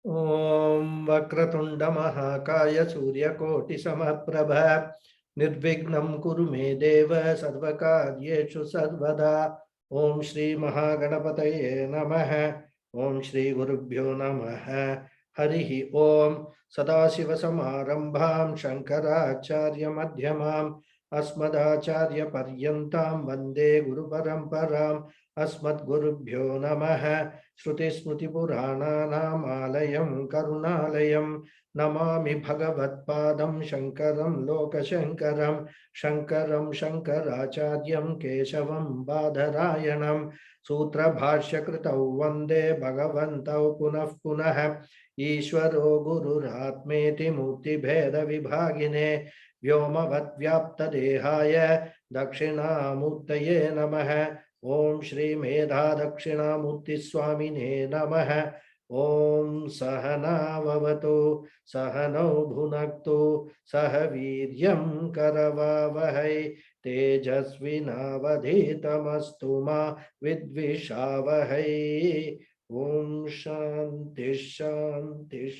Om Vakratunda Mahakaya Surya Samapprabha Nirvignam Kuru Me Deva Sarvakaryeshu Sarvada. Om Shri Mahaganapataye Namaha. Om Shri Gurubhyo Namaha. Harihi Om Sadashiva Samarambham Shankaracharya Madhyamam Asmadacharya Paryantam Vande Guru Paramparam Asmad Gurubhyo Namaha. Shruti Smruti Purananam Alayam Karunalayam Namami Bhagavatpadam Shankaram Lokashankaram Shankaram Shankaracharyam Keshavam Badharayanam Sutra Bhashya Kritau Vande Bhagavantau Punah Punah Ishvaro Gururatmeti Murti Bheda Vibhagine Vyomavat Vyapta Dehaya Dakshinamurtaye Namaha Om Shri Medha Dakshinamurti Swamine Namaha. Om Sahana Vavatu Sahano Bhunaktu Sahaviryam Karavavahai Tejasvinavadhitamastu ma Vidvishavahai. Om Shanti Shanti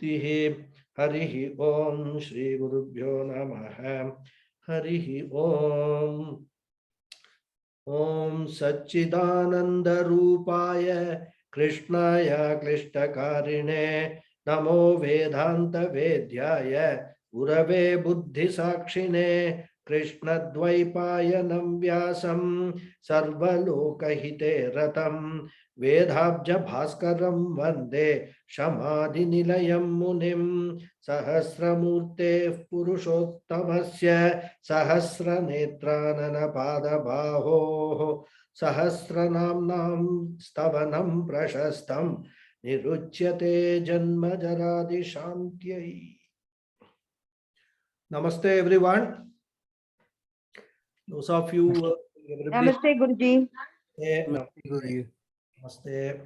Shanti. Harihi Om Shri Gurubhyo Namaha. Harihi Om. Om Satchidananda Rupaya Krishnaya Klishtakarine Namo Vedanta Vedyaya Urave Buddhi Sakshine Krishna Dvaipayanam Vyasam Sarvalokahite Ratam Vedhabja Bhaskaram Vande Shamadhi Nilayam Munim Sahasramurte Purushottamasya Sahasranetranana Padabaho Sahasranamam Stavanam Prashastam Niruchyate Janma Jaradi Shantyai. Namaste everyone. Those of you Namaste Guruji. Namaste.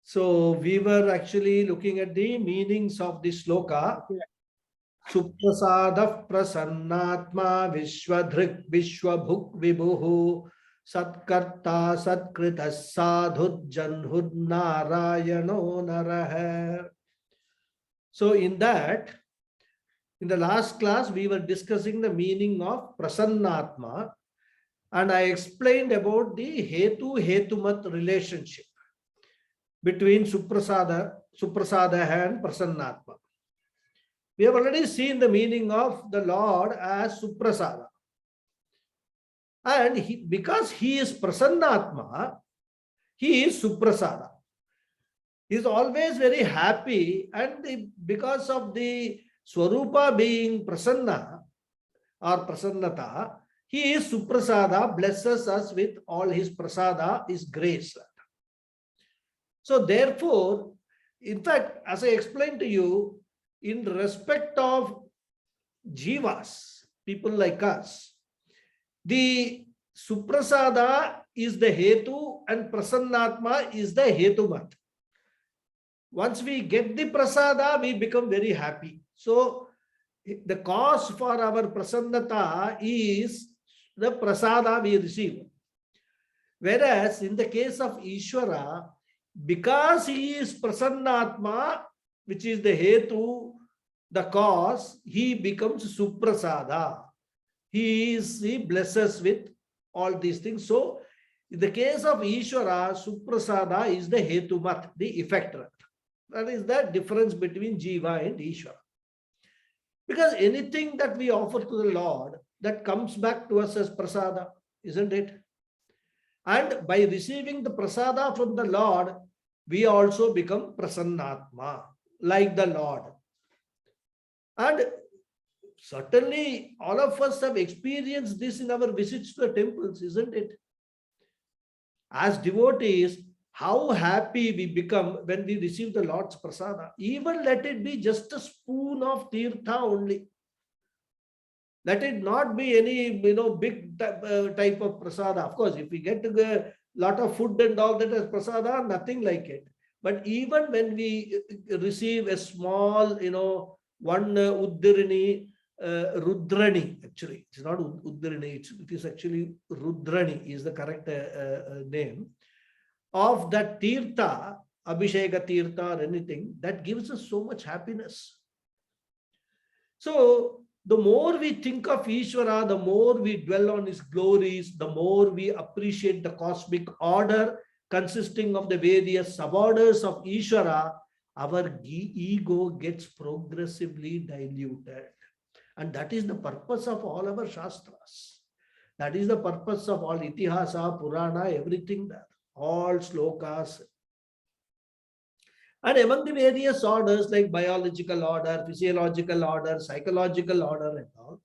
So we were actually looking at the meanings of the sloka. Suprasadav prasannatma vishwadhrik vishwabhuk vibhuhu satkarta satkrita sadhud janhud narayano narah. So in that, in the last class, we were discussing the meaning of prasannatma, and I explained about the hetu-hetumat relationship between suprasada and prasannatma. We have already seen the meaning of the Lord as Suprasada. And because he is Prasannatma, he is Suprasada. He is always very happy, and because of the Swarupa being Prasanna or Prasannata, he is Suprasada, blesses us with all his Prasada, his grace. So therefore, in fact, as I explained to you, in respect of jivas, people like us, the Suprasada is the hetu and Prasannatma is the hetumat. Once we get the prasada, we become very happy. So the cause for our prasannata is the prasada we receive. Whereas in the case of Ishvara, because he is Prasannatma, which is the hetu, the cause, he becomes Suprasada. He blesses with all these things. So in the case of Ishvara, Suprasada is the hetumat, the effect. That is the difference between Jiva and Ishvara. Because anything that we offer to the Lord, that comes back to us as prasada, isn't it? And by receiving the prasada from the Lord, we also become Prasannatma, like the Lord. And certainly all of us have experienced this in our visits to the temples, isn't it? As devotees, how happy we become when we receive the Lord's prasada. Even let it be just a spoon of tirtha only. Let it not be any big type of prasada. Of course, if we get a lot of food and all that as prasada, nothing like it. But even when we receive a small, one Uddirini, Rudrani, actually, it's not Uddirini, it is actually Rudrani is the correct name, of that tirtha Abhisheka Tirtha or anything, that gives us so much happiness. So the more we think of Ishvara, the more we dwell on his glories, the more we appreciate the cosmic order consisting of the various suborders of Ishvara, our ego gets progressively diluted. And that is the purpose of all our Shastras. That is the purpose of all Itihasa, Purana, everything there, all slokas. And among the various orders like biological order, physiological order, psychological order and all,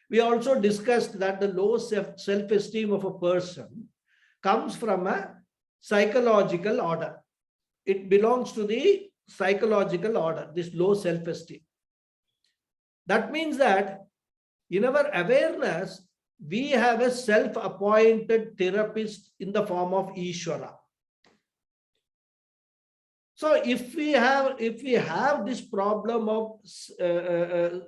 we also discussed that the low self-esteem of a person comes from a psychological order. It belongs to the psychological order, this low self-esteem. That means that in our awareness, we have a self-appointed therapist in the form of Ishvara. So if we have this problem of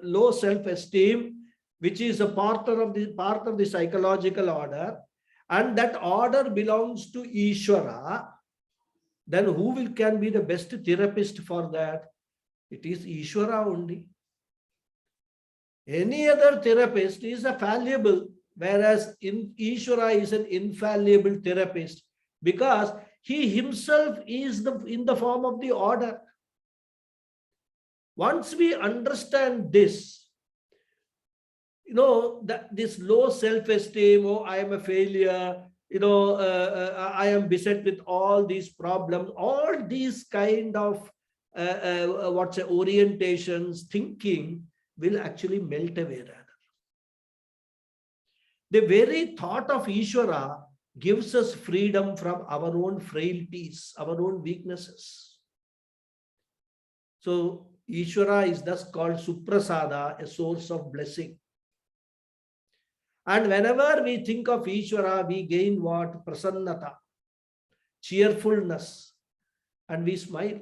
low self-esteem, which is a part of the psychological order, and that order belongs to Ishvara, then who can be the best therapist for that? It is Ishvara only. Any other therapist is a fallible, whereas Ishvara is an infallible therapist, because he himself is in the form of the order. Once we understand this, that this low self-esteem, oh, I am a failure, I am beset with all these problems, all these kind of orientations, thinking will actually melt away rather. The very thought of Ishvara gives us freedom from our own frailties, our own weaknesses. So Ishvara is thus called Suprasada, a source of blessing. And whenever we think of Ishvara, we gain what? Prasannata, cheerfulness, and we smile.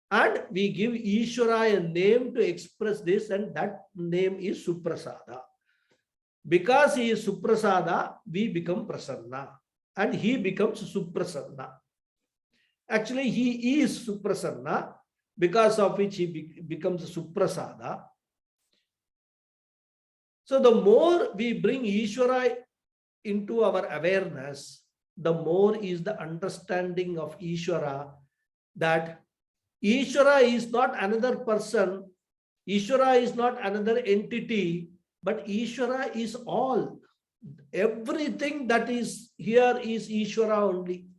And we give Ishvara a name to express this, and that name is Suprasada. Because he is Suprasada, we become Prasanna, and he becomes Suprasanna. Actually, he is Suprasanna, because of which he becomes Suprasada. So the more we bring Ishvara into our awareness, the more is the understanding of Ishvara, that Ishvara is not another person, Ishvara is not another entity, but Ishvara is all. Everything that is here is Ishvara only.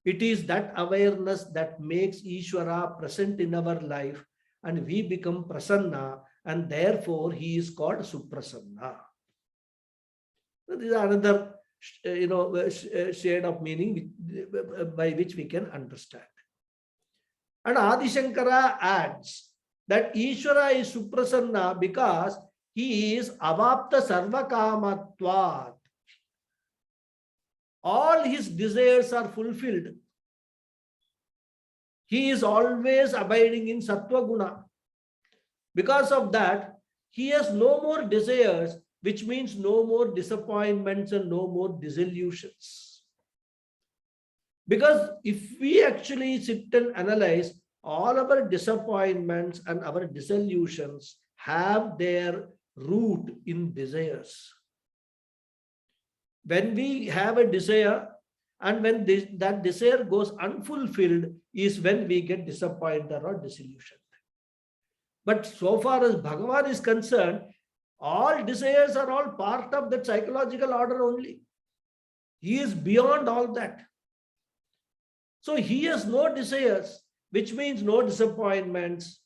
It is that awareness that makes Ishvara present in our life, and we become Prasanna, and therefore he is called Suprasanna. So this is another shade of meaning by which we can understand. And Adi Shankara adds that Ishvara is Suprasanna because he is Avapta Sarvakamatvat. All his desires are fulfilled. He is always abiding in Sattva Guna. Because of that, he has no more desires, which means no more disappointments and no more disillusions. Because if we actually sit and analyze, all our disappointments and our disillusions have their root in desires. When we have a desire, and when that desire goes unfulfilled, is when we get disappointed or disillusioned. But so far as Bhagavan is concerned, all desires are all part of that psychological order only. He is beyond all that. So he has no desires, which means no disappointments.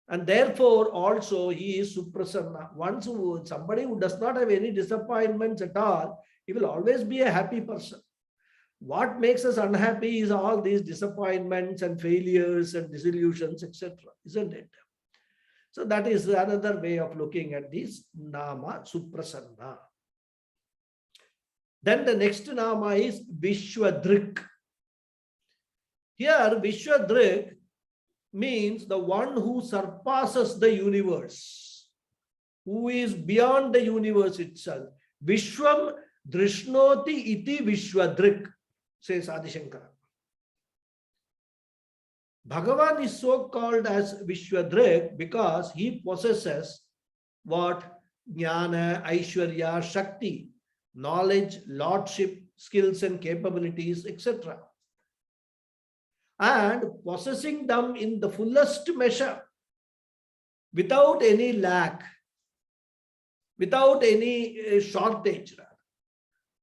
And therefore also he is Suprasanna. Once somebody who does not have any disappointments at all, he will always be a happy person. What makes us unhappy is all these disappointments and failures and disillusions, etc. Isn't it? So that is another way of looking at this Nama, Suprasanna. Then the next Nama is Vishwadrik. Here Vishwadrik means the one who surpasses the universe, who is beyond the universe itself. Vishwam Drishnoti iti Vishwadrik. says Adi Shankara. Bhagavan is so called as Vishwadrik because he possesses what? Jnana, Aishwarya, Shakti, knowledge, lordship, skills and capabilities, etc. And possessing them in the fullest measure, without any lack, without any shortage.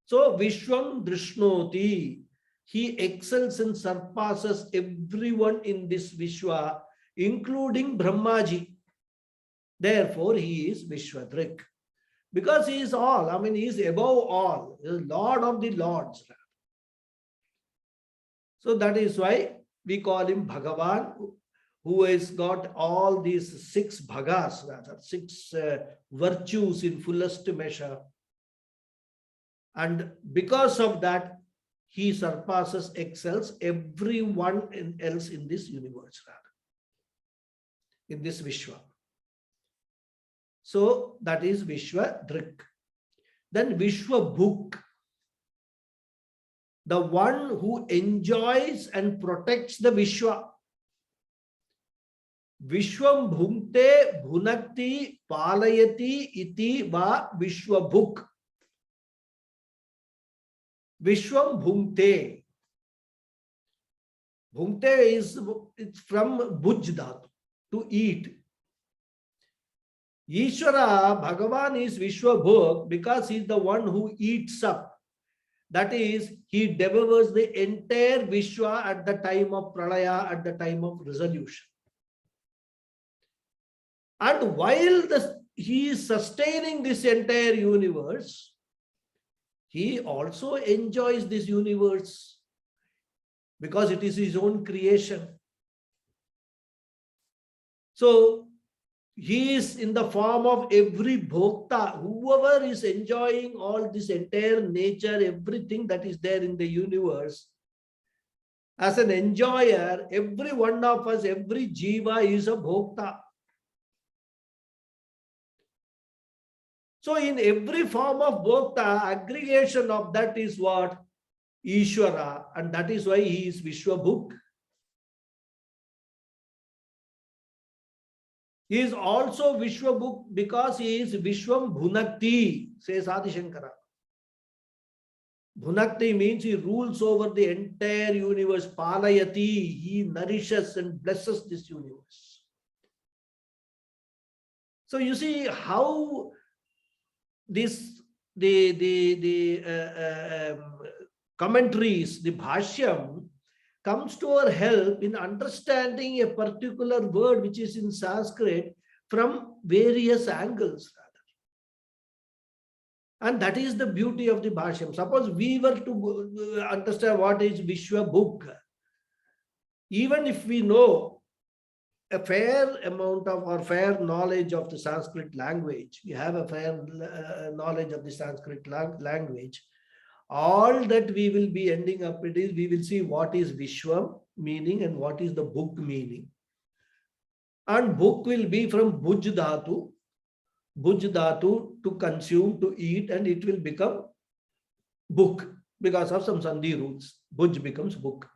So, Vishwam Drishnoti, he excels and surpasses everyone in this Vishwa, including Brahmaji. Therefore, he is Vishwadrik. Because he is all, I mean, he is above all, he is Lord of the Lords. So that is why we call him Bhagavan, who has got all these 6 bhagas, rather, 6 virtues in fullest measure. And because of that, he surpasses, excels everyone else in this universe, rather, in this Vishwa. So that is Vishwadrik. Then Vishwabhuk, the one who enjoys and protects the Vishwa. Vishwam bhunkte bhunakti palayati iti va Vishwabhuk. Vishwam bhunkte. Bhunkte is, it's from bhuj dhatu, to eat. Ishvara, Bhagavan is Vishwabhuk because he is the one who eats up. That is, he devours the entire Vishwa at the time of Pralaya, at the time of resolution. And while he is sustaining this entire universe, he also enjoys this universe because it is his own creation. So, he is in the form of every bhokta, whoever is enjoying all this entire nature, everything that is there in the universe. As an enjoyer, every one of us, every jiva is a bhokta. So in every form of bhokta, aggregation of that is what? Ishvara, and that is why he is Vishwabhuk. He is also Vishwabhuk because he is Vishwam Bhunakti, says Adi Shankara. Bhunakti means he rules over the entire universe. Palayati, he nourishes and blesses this universe. So you see how this commentaries, the Bhashyam, comes to our help in understanding a particular word which is in Sanskrit from various angles. And that is the beauty of the Bhashyam. Suppose we were to understand what is Vishwabhuk, even if we know a fair amount of or fair knowledge of the Sanskrit language, we have a fair knowledge of the Sanskrit language, all that we will be ending up with is we will see what is Vishwam meaning and what is the book meaning. And book will be from bhuj dhatu, to consume, to eat, and it will become book because of some sandhi rules. Bhuj becomes book.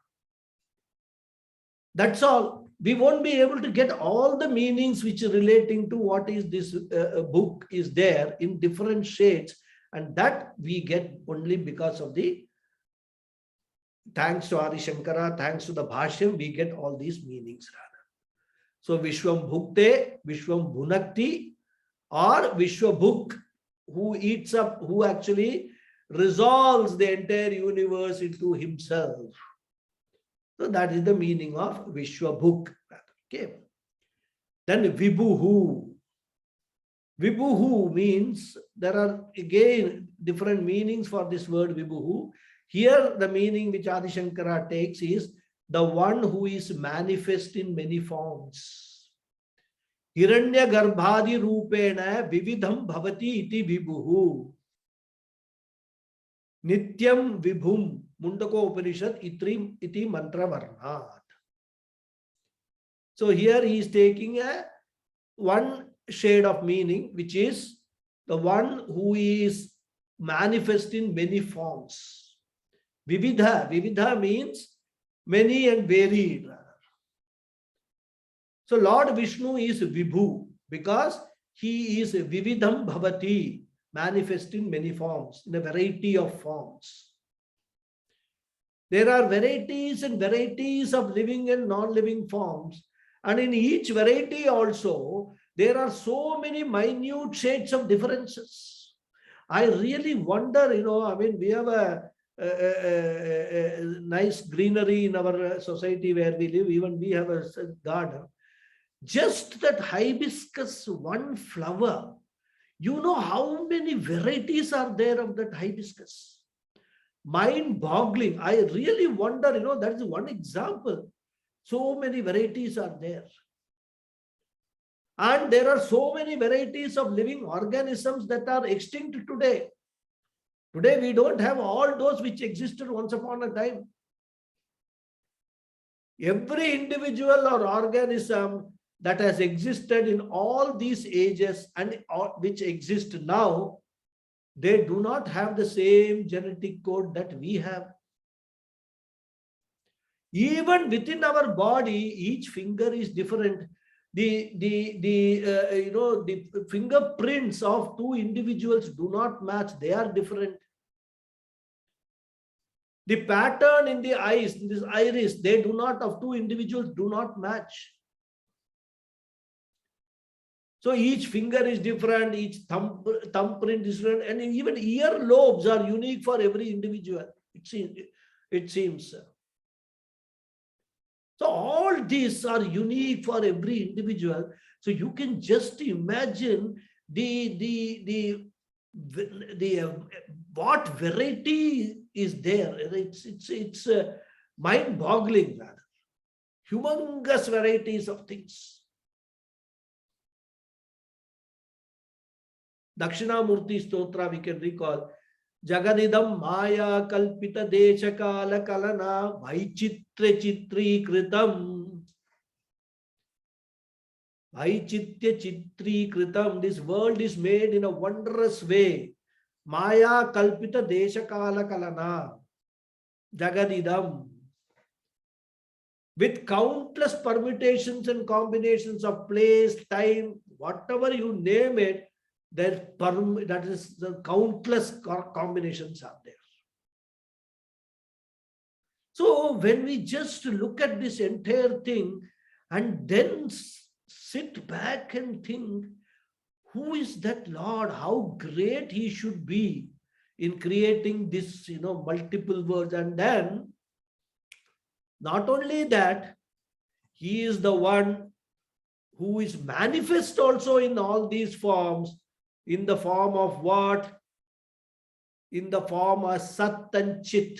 That's all. We won't be able to get all the meanings which are relating to what is this book is there in different shades. And that we get only because of the, thanks to Adi Shankara, thanks to the Bhashyam, we get all these meanings rather. So Vishwam Bhukte, Vishwam Bhunakti, or Vishwabhuk, who eats up, who actually resolves the entire universe into himself. So that is the meaning of Vishwabhuk. Okay. Then Vibhuhu. Vibhuhu means, there are again different meanings for this word Vibhuhu. Here the meaning which Adi Shankara takes is the one who is manifest in many forms. Hiranya garbhadi rupena vividham bhavati iti Vibhuhu. Nityam Vibhum Mundako Upanishad iti mantra varnat. So here he is taking one shade of meaning, which is the one who is manifest in many forms. Vividha. Vividha means many and varied. So Lord Vishnu is Vibhu because he is Vividham Bhavati, manifest in many forms, in a variety of forms. There are varieties and varieties of living and non-living forms. And in each variety also, there are so many minute shades of differences. I really wonder, we have a nice greenery in our society where we live. Even we have a garden. Just that hibiscus, one flower, you know how many varieties are there of that hibiscus? Mind-boggling. I really wonder, that's one example. So many varieties are there. And there are so many varieties of living organisms that are extinct today. Today, we don't have all those which existed once upon a time. Every individual or organism that has existed in all these ages and which exist now, they do not have the same genetic code that we have. Even within our body, each finger is different. The fingerprints of two individuals do not match. They are different. The pattern in the eyes, in this iris, they do not, of two individuals, do not match. So each finger is different, each thumbprint is different, and even ear lobes are unique for every individual. It seems. So all these are unique for every individual. So you can just imagine what variety is there. It's mind-boggling, rather. Humongous varieties of things. Dakshinamurti Stotra, we can recall. Jagadidam Maya Kalpita Deshakala Kalana Vaichitra Chitri Kritam. Vaichitya Chitri Kritam. This world is made in a wondrous way. Maya Kalpita Deshakala Kalana. Jagadidam. With countless permutations and combinations of place, time, whatever you name it, that is the countless combinations are there. So when we just look at this entire thing and then sit back and think, who is that Lord? How great he should be in creating this, multiple worlds. And then not only that, he is the one who is manifest also in all these forms. In the form of what? In the form of Sat and Chit.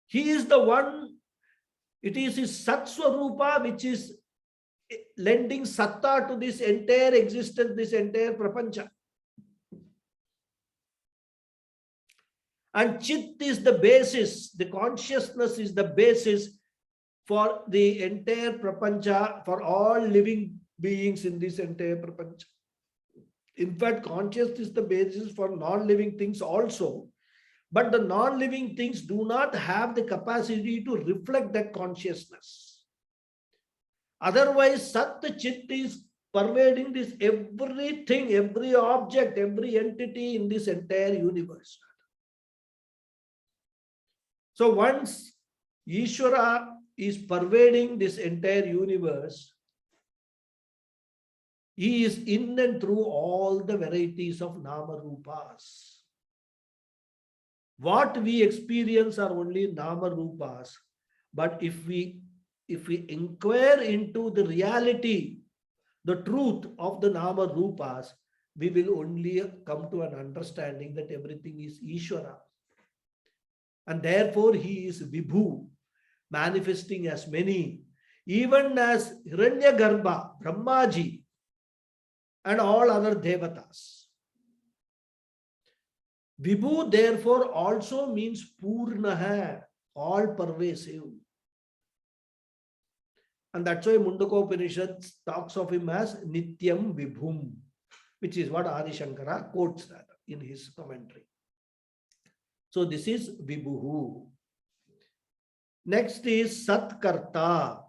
He is the one, it is his Sat Swarupa which is lending Satta to this entire existence, this entire Prapancha. And Chit is the basis, the consciousness is the basis for the entire Prapancha, for all living beings in this entire Prapancha. In fact, consciousness is the basis for non-living things also. But the non-living things do not have the capacity to reflect that consciousness. Otherwise, Sat Chit is pervading this everything, every object, every entity in this entire universe. So once Ishvara is pervading this entire universe, he is in and through all the varieties of Nama Rupas. What we experience are only Nama Rupas. But if we inquire into the reality, the truth of the Nama Rupas, we will only come to an understanding that everything is Ishvara. And therefore he is Vibhu, manifesting as many, even as Hiranyagarbha, Brahmaji, and all other devatas. Vibhu therefore also means Purnaha, all pervasive. And that's why Mundaka Upanishad talks of him as Nityam Vibhum, which is what Adi Shankara quotes that in his commentary. So this is Vibhuhu. Next is Satkarta.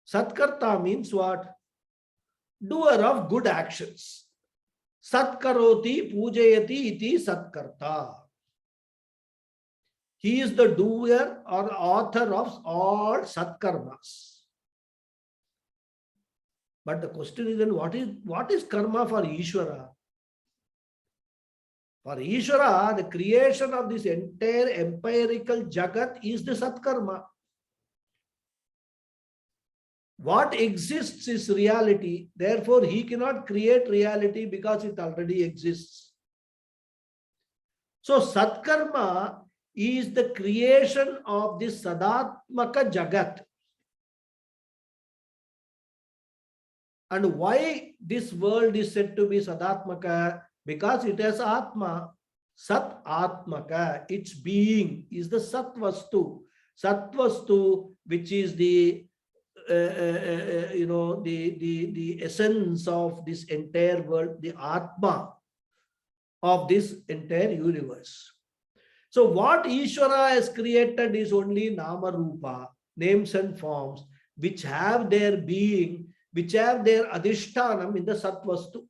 Satkarta means what? Doer of good actions. Satkaroti pujayati iti Satkarta. He is the doer or author of all Satkarmas. But the question is then what is karma for Ishvara? For Ishvara, the creation of this entire empirical Jagat is the Satkarma. What exists is reality. Therefore, he cannot create reality because it already exists. So, Satkarma is the creation of this Sadatmaka Jagat. And why this world is said to be Sadatmaka? Because it has Atma. Sat Atmaka, its being is the Satvastu. Satvastu, which is the the essence of this entire world, the Atma of this entire universe. So what Ishvara has created is only Nama Rupa, names and forms, which have their being, which have their adhishtanam in the Satvastu.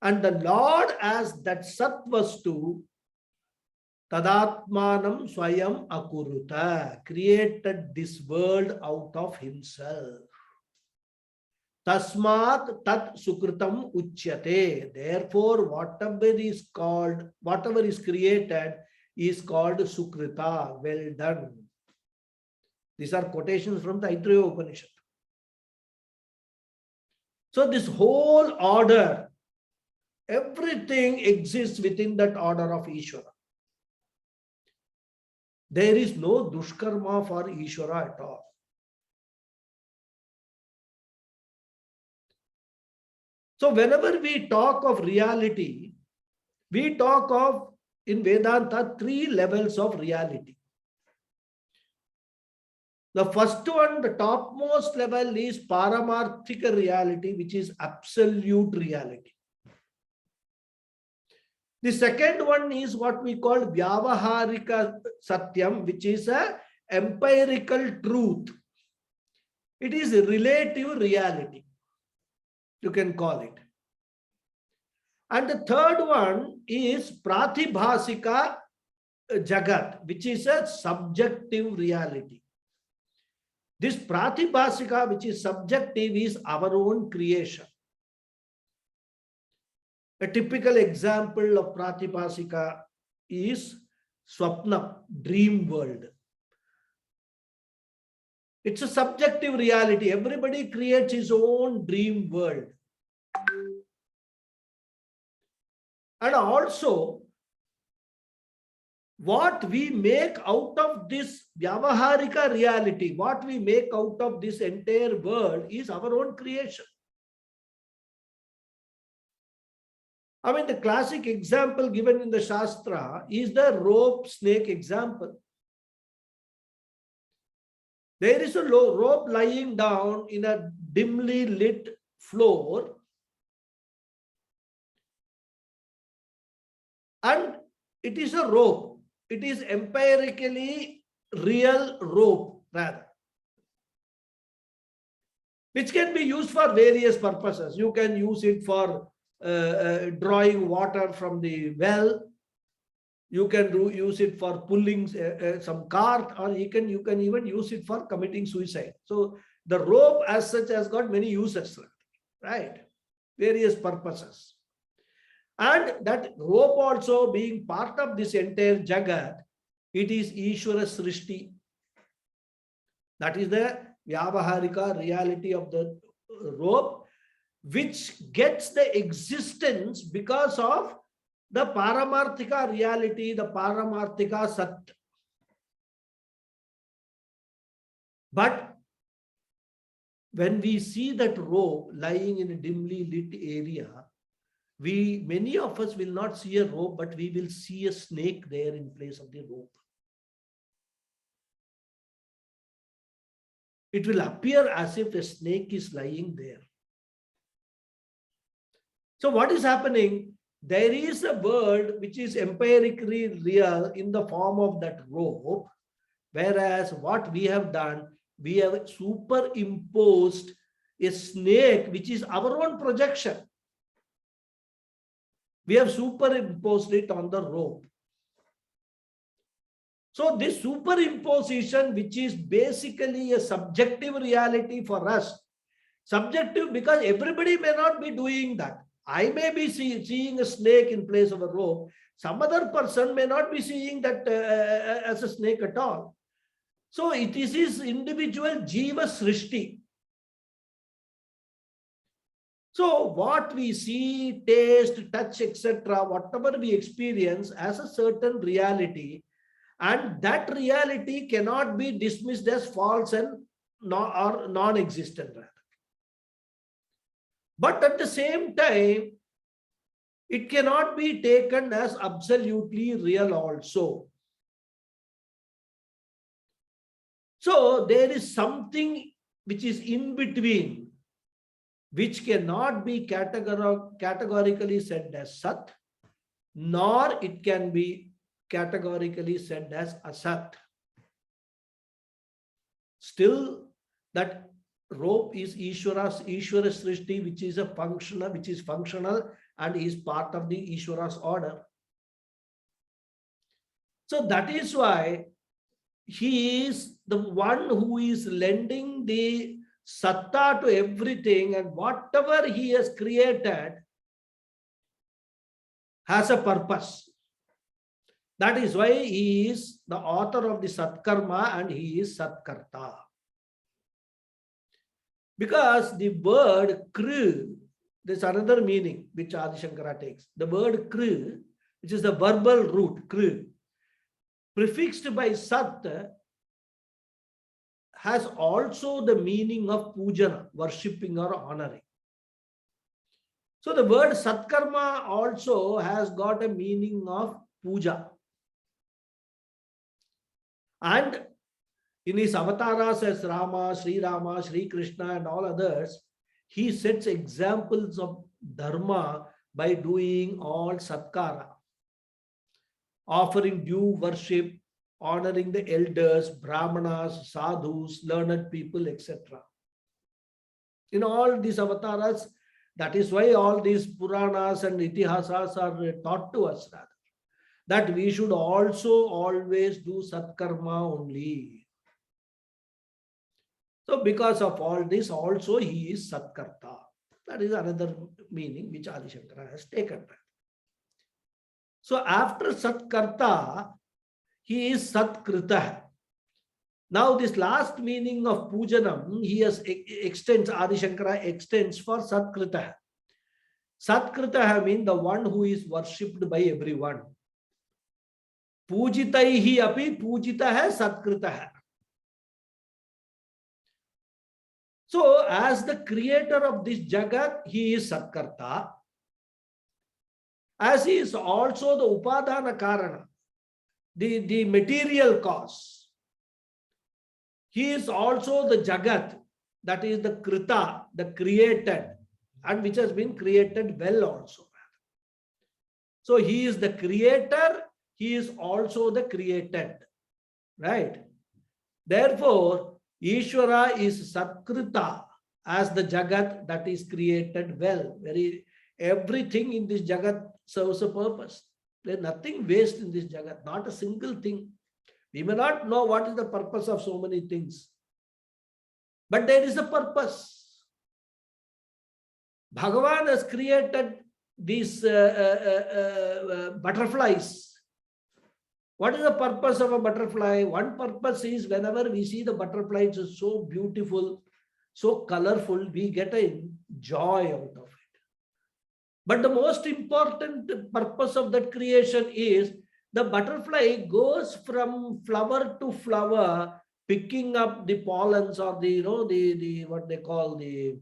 And the Lord as that Satvastu, Tadatmanam Swayam Akuruta, created this world out of himself. Tasmat Tat Sukritam Uchyate. Therefore, whatever is created is called Sukrita, well done. These are quotations from the Aittreya Upanishad. So this whole order, everything exists within that order of Ishvara. There is no dushkarma for Ishvara at all. So whenever we talk of reality, we talk of, in Vedanta, 3 levels of reality. The first one, the topmost level, is Paramarthika reality, which is absolute reality. The second one is what we call Vyavaharika Satyam, which is a empirical truth. It is a relative reality, you can call it. And the third one is Pratibhasika Jagat, which is a subjective reality. This Pratibhasika, which is subjective, is our own creation. A typical example of Pratibhasika is Swapna, dream world. It's a subjective reality. Everybody creates his own dream world. And also, what we make out of this Vyavaharika reality, what we make out of this entire world is our own creation. I mean, the classic example given in the Shastra is the rope snake example. There is a rope lying down in a dimly lit floor, and it is a rope. It is empirically real rope, rather, which can be used for various purposes. You can use it for drawing water from the well. You can use it for pulling some cart, or you can even use it for committing suicide. So the rope as such has got many uses, right? Various purposes. And that rope also being part of this entire Jagat, it is Ishvara Srishti. That is the Vyavaharika reality of the rope, which gets the existence because of the Paramarthika reality, the Paramarthika Sat. But when we see that rope lying in a dimly lit area, many of us will not see a rope, but we will see a snake there in place of the rope. It will appear as if a snake is lying there. So what is happening? there is a world which is empirically real in the form of that rope, whereas what we have done, we have superimposed a snake which is our own projection. We have superimposed it on the rope. So this superimposition, which is basically a subjective reality for us, subjective because everybody may not be doing that. I may be seeing a snake in place of a rope. Some other person may not be seeing that as a snake at all. So it is his individual Jiva Srishti. So what we see, taste, touch, etc., whatever we experience as a certain reality, and that reality cannot be dismissed as false and or non-existent. But at the same time, it cannot be taken as absolutely real also. So there is something which is in between, which cannot be categorically said as Sat, nor it can be categorically said as Asat. Still, that rope is Ishwara Srishti, which is functional and is part of the Ishwara's order. So that is why he is the one who is lending the satta to everything, and whatever he has created has a purpose. That is why he is the author of the Satkarma and he is Satkarta. Because the word Kru, there's another meaning which Adi Shankara takes. The word Kru, which is the verbal root, Kru, prefixed by Sat, has also the meaning of pujana, worshipping or honoring. So the word Satkarma also has got a meaning of puja. And in his avatars as Rama, Sri Rama, Sri Krishna and all others, he sets examples of dharma by doing all satkara, offering due worship, honoring the elders, brahmanas, sadhus, learned people, etc. In all these avatars, that is why all these Puranas and Itihasas are taught to us, rather, that we should also always do Satkarma only. So because of all this, also he is Satkarta. That is another meaning which Adi Shankara has taken. So after Satkarta, he is Satkrita. Now this last meaning of Pujanam, he has extends, Adi Shankara extends for Satkrita. Satkrita means the one who is worshipped by everyone. Pujitaihi api pujita hai Satkrita. So as the creator of this Jagat, he is Satkarta. As he is also the Upadana Karana, the material cause. He is also the Jagat, that is the Krita, the created, and which has been created well also. So he is the creator, he is also the created, right? Therefore, Ishvara is Satkrita as the Jagat that is created well. Everything in this Jagat serves a purpose. There is nothing waste in this Jagat, not a single thing. We may not know what is the purpose of so many things, but there is a purpose. Bhagavan has created these butterflies. What is the purpose of a butterfly? One purpose is whenever we see the butterfly, it is so beautiful, so colorful, we get a joy out of it. But the most important purpose of that creation is the butterfly goes from flower to flower, picking up the pollens or the what they call the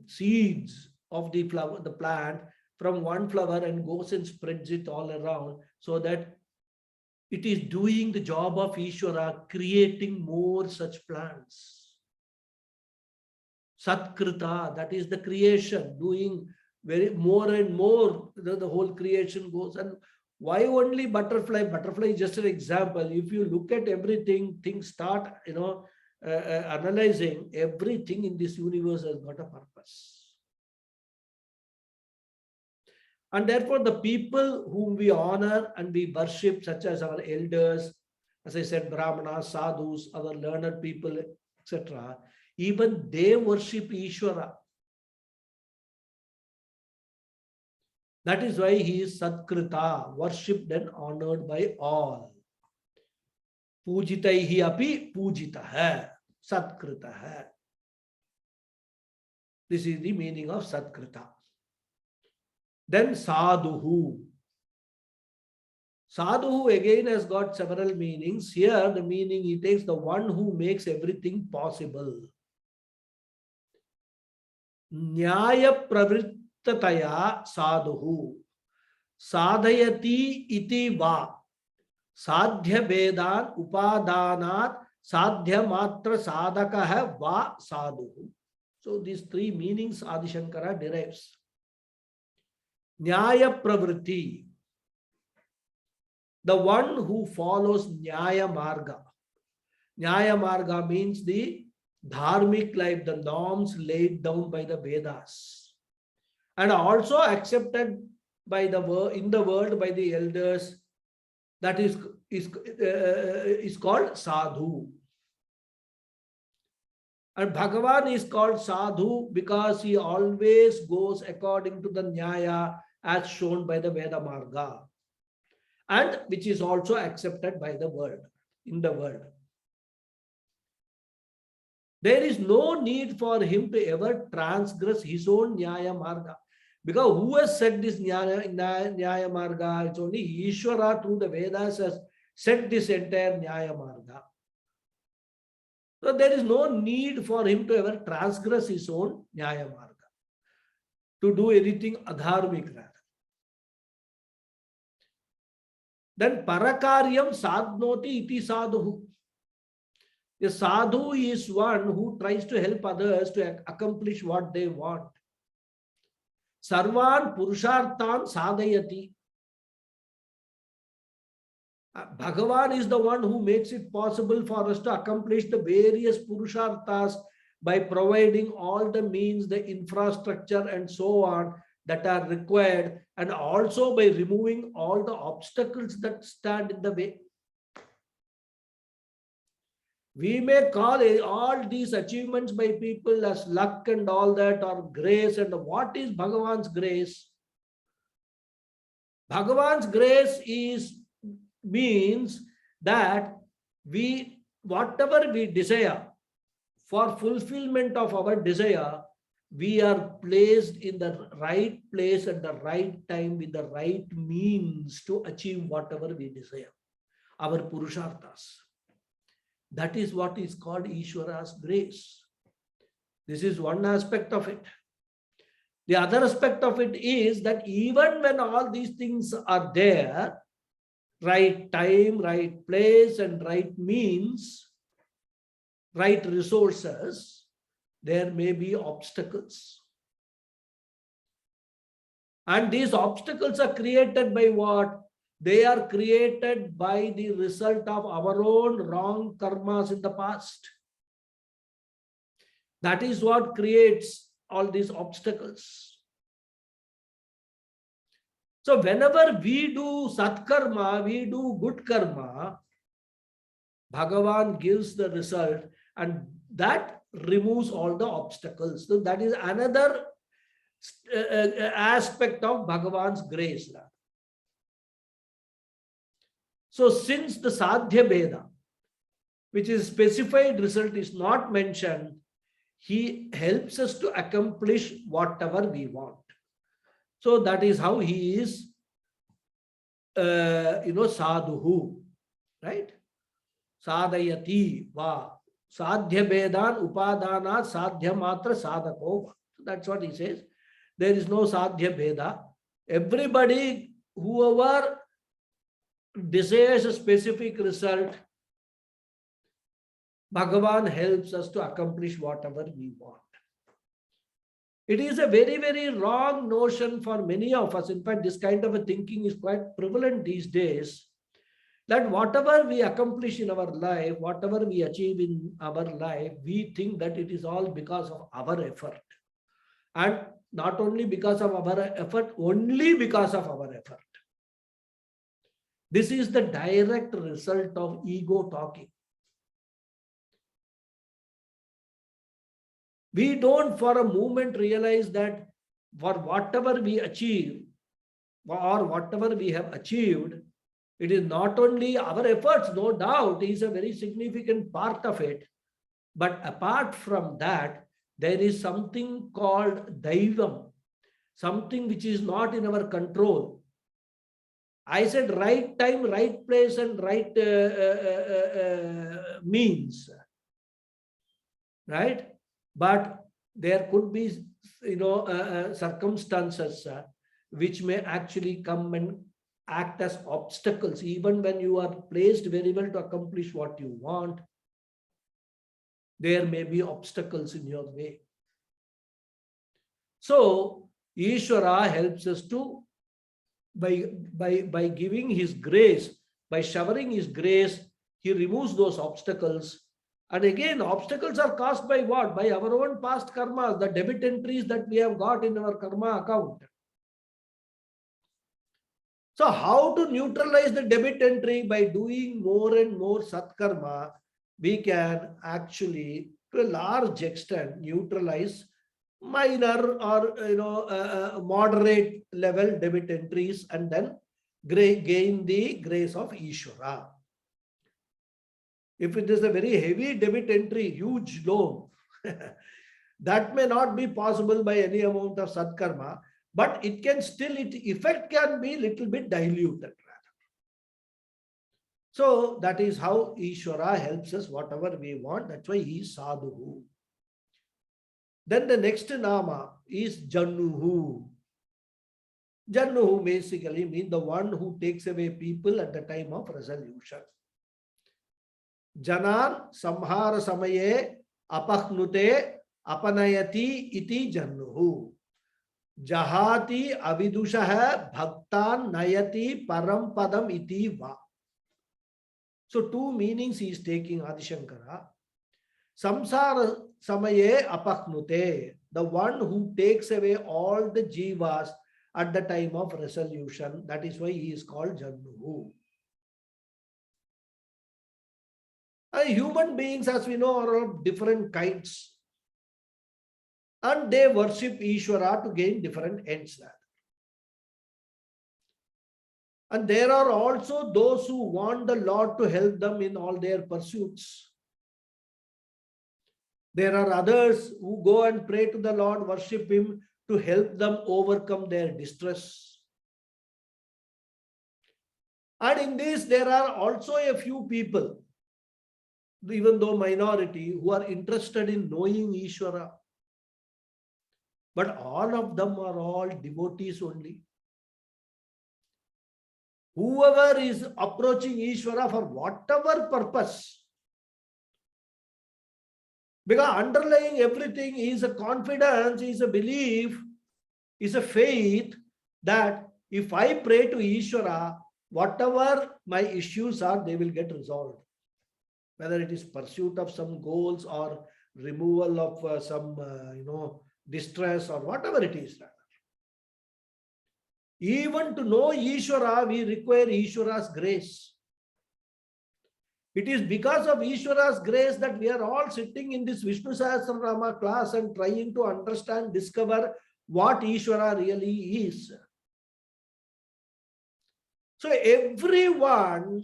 seeds of the flower, the plant, from one flower, and goes and spreads it all around, so that it is doing the job of Ishvara, creating more such plants. Satkrita, that is the creation, doing very more and more, the whole creation goes. And why only butterfly? Butterfly is just an example. If you look at everything, things start, analyzing, everything in this universe has got a purpose. And therefore, the people whom we honor and we worship, such as our elders, as I said, Brahmanas, sadhus, other learned people, etc., even they worship Ishvara. That is why he is Satkrita, worshipped and honored by all. Pujitaihi api pujitah, Satkrita. This is the meaning of Satkrita. Then Sadhuhu. Sadhuhu again has got several meanings. Here the meaning he takes the one who makes everything possible. Nyaya pravrittataya sadhuhu. Sadhayati iti va. Sadhya vedan upadanat sadhya matra sadakaha va sadhuhu. So these three meanings Adi Shankara derives. Nyaya pravritti. The one who follows Nyaya Marga. Nyaya Marga means the dharmic life, the norms laid down by the Vedas, and also accepted by in the world by the elders. That is called sadhu. And Bhagavan is called sadhu because he always goes according to the Nyaya as shown by the Veda Marga, and which is also accepted by the world, in the world. There is no need for him to ever transgress his own Nyaya Marga. Because who has set this Nyaya Marga? It's only Ishvara through the Vedas has set this entire Nyaya Marga. So there is no need for him to ever transgress his own Nyaya Marga, to do anything adharmic rather. Then Parakaryam sadnoti iti sadhu. The sadhu is one who tries to help others to accomplish what they want. Sarvan purusharthan sadhayati. Bhagavan is the one who makes it possible for us to accomplish the various purusharthas by providing all the means, the infrastructure and so on that are required, and also by removing all the obstacles that stand in the way. We may call all these achievements by people as luck and all that, or grace. And what is Bhagavan's grace? Bhagavan's grace means that whatever we desire, for fulfillment of our desire, we are placed in the right place at the right time with the right means to achieve whatever we desire, our purusharthas. That is what is called Ishvara's grace. This is one aspect of it. The other aspect of it is that even when all these things are there, right time, right place, and right means, right resources, there may be obstacles. And these obstacles are created by what? They are created by the result of our own wrong karmas in the past. That is what creates all these obstacles. So whenever we do satkarma, we do good karma, Bhagavan gives the result, and that removes all the obstacles. So that is another aspect of Bhagavan's grace. So since the Sadhya Veda, which is specified result, is not mentioned, he helps us to accomplish whatever we want. So that is how he is, sadhuhu, right? Sadhayati va. Sadhya Vedan upadana sadhya matra sadhako. So that's what he says. There is no Sadhya Veda. Everybody, whoever desires a specific result, Bhagavan helps us to accomplish whatever we want. It is a very, very wrong notion for many of us. In fact, this kind of a thinking is quite prevalent these days, that whatever we accomplish in our life, whatever we achieve in our life, we think that it is all because of our effort. And not only because of our effort, only because of our effort. This is the direct result of ego talking. We don't for a moment realize that for whatever we achieve or whatever we have achieved, it is not only our efforts, no doubt, is a very significant part of it. But apart from that, there is something called daivam, something which is not in our control. I said right time, right place, and right means, right? But there could be, circumstances which may actually come and act as obstacles, even when you are placed very well to accomplish what you want. There may be obstacles in your way. So Ishvara helps us to, by giving his grace, by showering his grace, he removes those obstacles. And again, obstacles are caused by what? By our own past karmas, the debit entries that we have got in our karma account. So how to neutralize the debit entry? By doing more and more satkarma, we can actually, to a large extent, neutralize minor or moderate level debit entries, and then gain the grace of Ishvara. If it is a very heavy debit entry, huge loan, that may not be possible by any amount of satkarma, but it can still, its effect can be little bit diluted. So that is how Ishvara helps us whatever we want. That's why he is Sadhu. Then the next nama is Jannuhu. Jannuhu basically means the one who takes away people at the time of resolution. Janan samhara samaye apaknute apanayati iti jannuhu. Jahati avidushaha bhaktan nayati param padam iti va. So two meanings he is taking, Adi Shankara. Samsara samaye apaknute, the one who takes away all the jivas at the time of resolution. That is why he is called Jannuhu. Human beings, as we know, are of different kinds. And they worship Ishvara to gain different ends. And there are also those who want the Lord to help them in all their pursuits. There are others who go and pray to the Lord, worship him to help them overcome their distress. And in this, there are also a few people, even though minority, who are interested in knowing Ishvara. But all of them are all devotees only. Whoever is approaching Ishvara for whatever purpose, because underlying everything is a confidence, is a belief, is a faith that if I pray to Ishvara, whatever my issues are, they will get resolved. Whether it is pursuit of some goals or removal of some, distress or whatever it is. Even to know Ishvara, we require Ishvara's grace. It is because of Ishvara's grace that we are all sitting in this Vishnu Sahasranamam class and trying to understand, discover what Ishvara really is. So everyone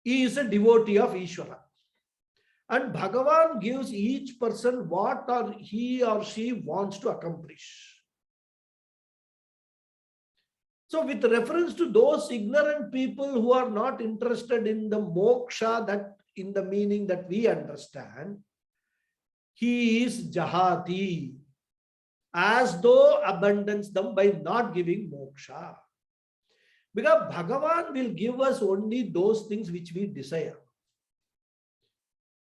is a devotee of Ishvara. And Bhagavan gives each person what he or she wants to accomplish. So with reference to those ignorant people who are not interested in the moksha, that in the meaning that we understand, he is Jahati, as though abandons them by not giving moksha. Because Bhagavan will give us only those things which we desire.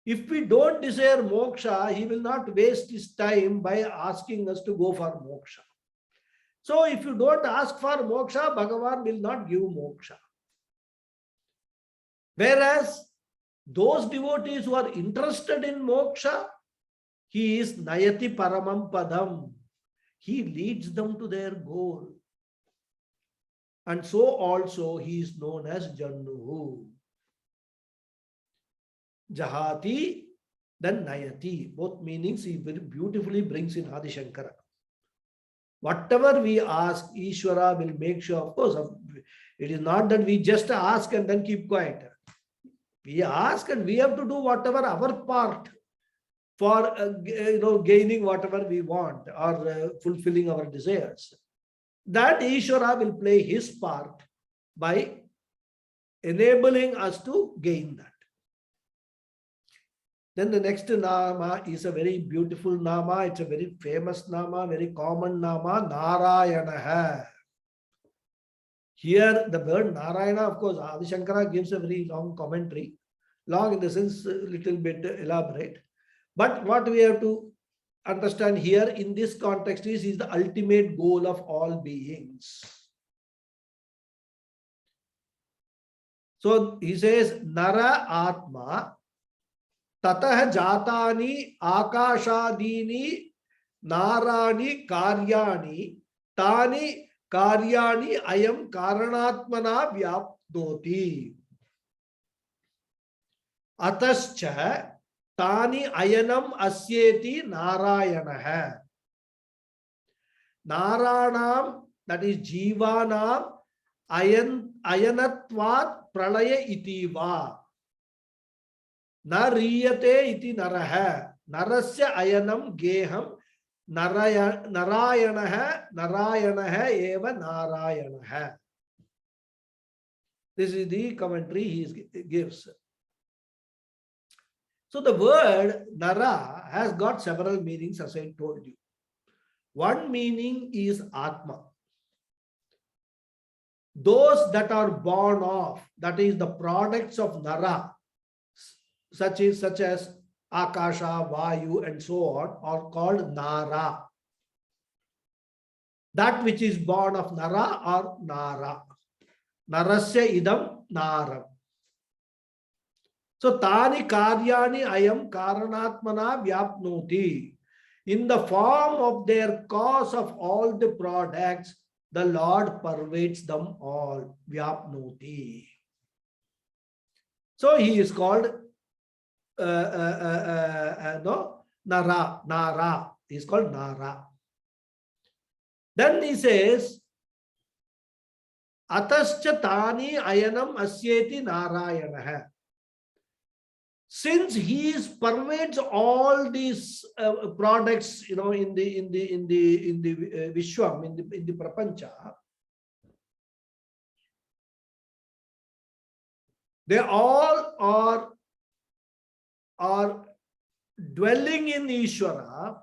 If we don't desire moksha, he will not waste his time by asking us to go for moksha. So if you don't ask for moksha, Bhagavan will not give moksha. Whereas those devotees who are interested in moksha, he is Nayati Paramam Padam. He leads them to their goal. And so also he is known as Jannuhu. Jahati, then Nayati. Both meanings he very beautifully brings in Adi Shankara. Whatever we ask, Ishvara will make sure. Of course, it is not that we just ask and then keep quiet. We ask and we have to do whatever our part for gaining whatever we want or fulfilling our desires. That Ishvara will play his part by enabling us to gain that. Then the next Nama is a very beautiful Nama. It's a very famous Nama, very common Nama, Narayana. Here the word Narayana, of course, Adi Shankara gives a very long commentary. Long in the sense, a little bit elaborate. But what we have to understand here in this context is the ultimate goal of all beings. So he says, Nara Atma, Tatah Jatani Akashadini Narani Karyani Tani Karyani Ayam Karanatmana Vyapdoti Atascha Tani Ayanam Asyeti Narayana. Naranam, that is Jivanam, Ayanatvat Pralaya Itiva. Nariyate iti naraha. Narasya Ayanam Geham Narayanaha eva Narayanaha. This is the commentary he gives. So the word Nara has got several meanings, as I told you. One meaning is Atma. Those that are born of, that is the products of Nara, such as Akasha, Vayu, and so on, are called Nara. That which is born of Nara or Nara. Narasya idam Naram. So Tani Karyani Ayam Karanatmana Vyapnoti. In the form of their cause of all the products, the Lord pervades them all. Vyapnoti. So he is called Nara. He is called Nara. Then he says, Atascha Tani Ayanam Asyeti Narayana. Since he pervades all these products, in the Vishwam, in the Prapancha, they all are dwelling in Ishvara.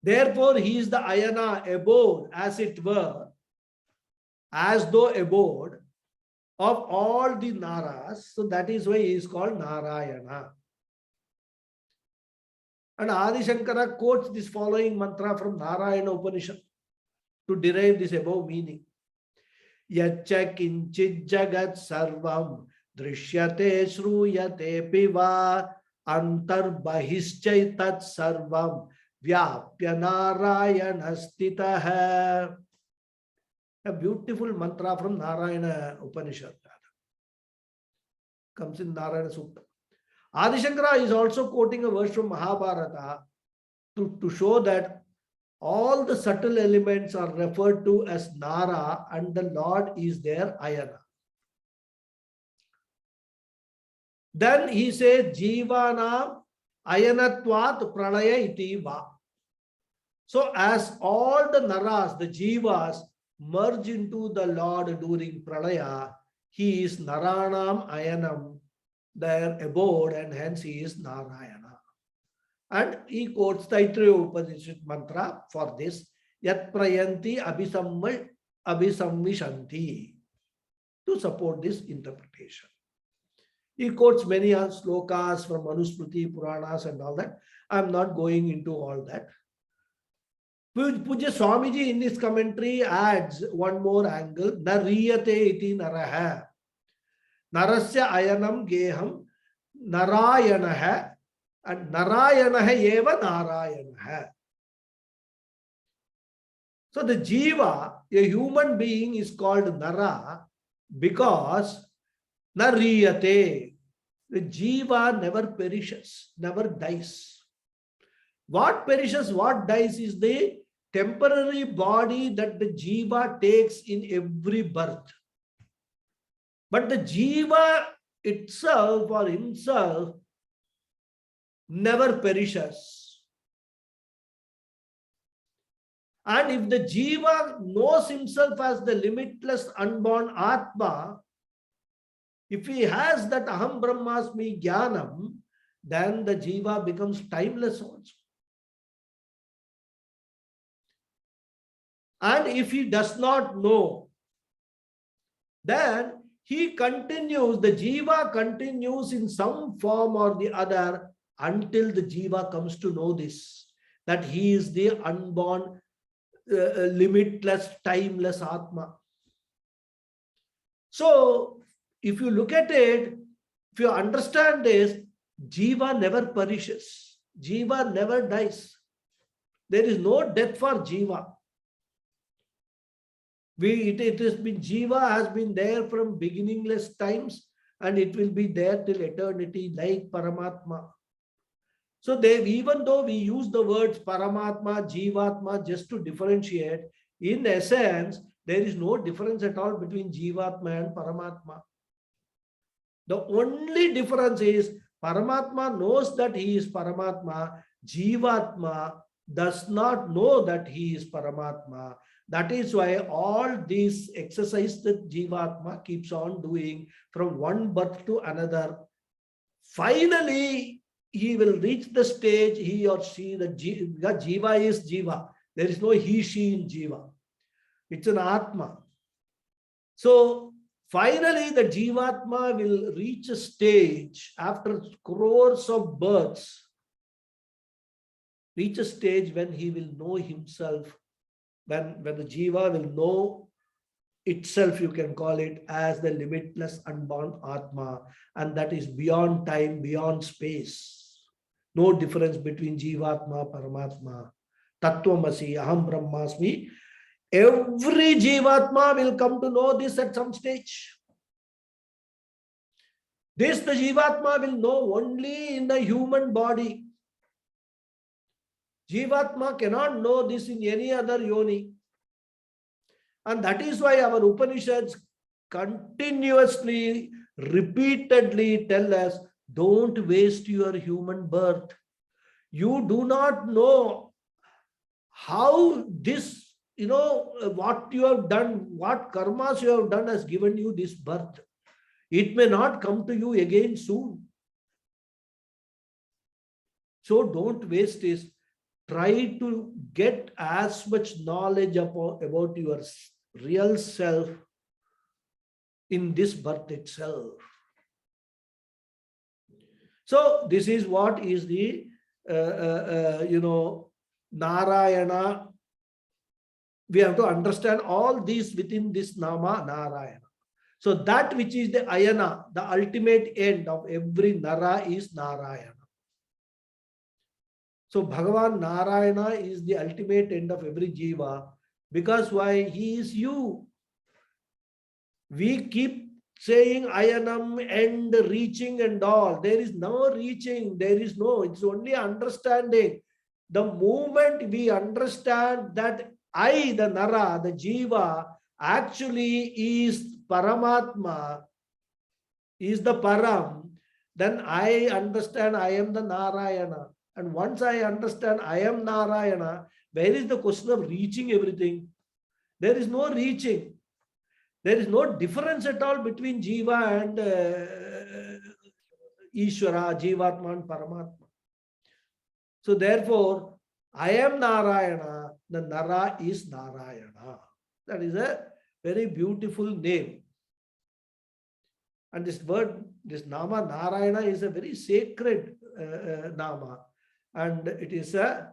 Therefore, he is the Ayana, abode, as it were, as though abode of all the Naras. So that is why he is called Narayana. And Adi Shankara quotes this following mantra from Narayana Upanishad to derive this above meaning. Yacha kinchit jagat sarvam drishyate shruyate piva antar bahischai tat sarvam vyapya narayana stitah. A beautiful mantra from Narayana Upanishad. Comes in Narayana Sutta. Adi Shankara is also quoting a verse from Mahabharata to show that all the subtle elements are referred to as Nara and the Lord is their Ayana. Then he says, Jivanam Ayanatvat Pralaya iti va. So as all the Naras, the Jivas, merge into the Lord during Pralaya, he is Naranam Ayanam, their abode, and hence he is Narayana. And he quotes Taittiriya Upanishad mantra for this, Yat Prayanti Abhisamvishanti, to support this interpretation. He quotes many slokas from Manusmriti, Puranas and all that. I'm not going into all that. Puja Swamiji in his commentary adds one more angle. Nariyate iti naraha. Narasya ayanam geham narayanaha and narayanaha eva narayanaha. So the jiva, a human being, is called nara because nariyate. The jiva never perishes, never dies. What perishes, what dies is the temporary body that the jiva takes in every birth. But the jiva itself or himself never perishes. And if the jiva knows himself as the limitless unborn Atma, if he has that Aham Brahmasmi Jnanam, then the jiva becomes timeless also. And if he does not know, then he continues, the jiva continues in some form or the other until the jiva comes to know this, that he is the unborn, limitless, timeless Atma. So, if you look at it, if you understand this, jiva never perishes. Jiva never dies. There is no death for jiva. It has been, jiva has been there from beginningless times and it will be there till eternity like Paramatma. So even though we use the words Paramatma, Jivatma just to differentiate, in essence, there is no difference at all between Jivatma and Paramatma. The only difference is Paramatma knows that he is Paramatma, Jivatma does not know that he is Paramatma. That is why all these exercise that Jivatma keeps on doing from one birth to another. Finally, he will reach the stage, he or she, that Jiva is Jiva. There is no he, she in Jiva. It's an Atma. So, finally, the Jivatma will reach a stage after crores of births, reach a stage when he will know himself, when the Jiva will know itself, you can call it, as the limitless unborn Atma, and that is beyond time, beyond space. No difference between Jivatma, Paramatma, Tattvamasi, Aham Brahmasmi. Every Jivatma will come to know this at some stage. This the Jivatma will know only in the human body. Jivatma cannot know this in any other yoni. And that is why our Upanishads continuously, repeatedly tell us, don't waste your human birth. You do not know how this, what you have done, what karmas you have done has given you this birth. It may not come to you again soon. So don't waste this. Try to get as much knowledge about your real self in this birth itself. So this is what is the, Narayana. We have to understand all these within this Nama Narayana. So that which is the Ayana, the ultimate end of every Nara is Narayana. So Bhagavan Narayana is the ultimate end of every Jiva. Because why? He is you. We keep saying Ayanam, end, reaching and all. There is no reaching. There is no, it's only understanding. The moment we understand that I, the Nara, the Jiva, actually is Paramatma, is the Param, then I understand I am the Narayana. And once I understand I am Narayana, where is the question of reaching everything? There is no reaching. There is no difference at all between Jiva and Ishvara, Jivatma and Paramatma. So therefore, I am Narayana, the Nara is Narayana. That is a very beautiful name. And this word, this Nama Narayana is a very sacred Nama. And it is a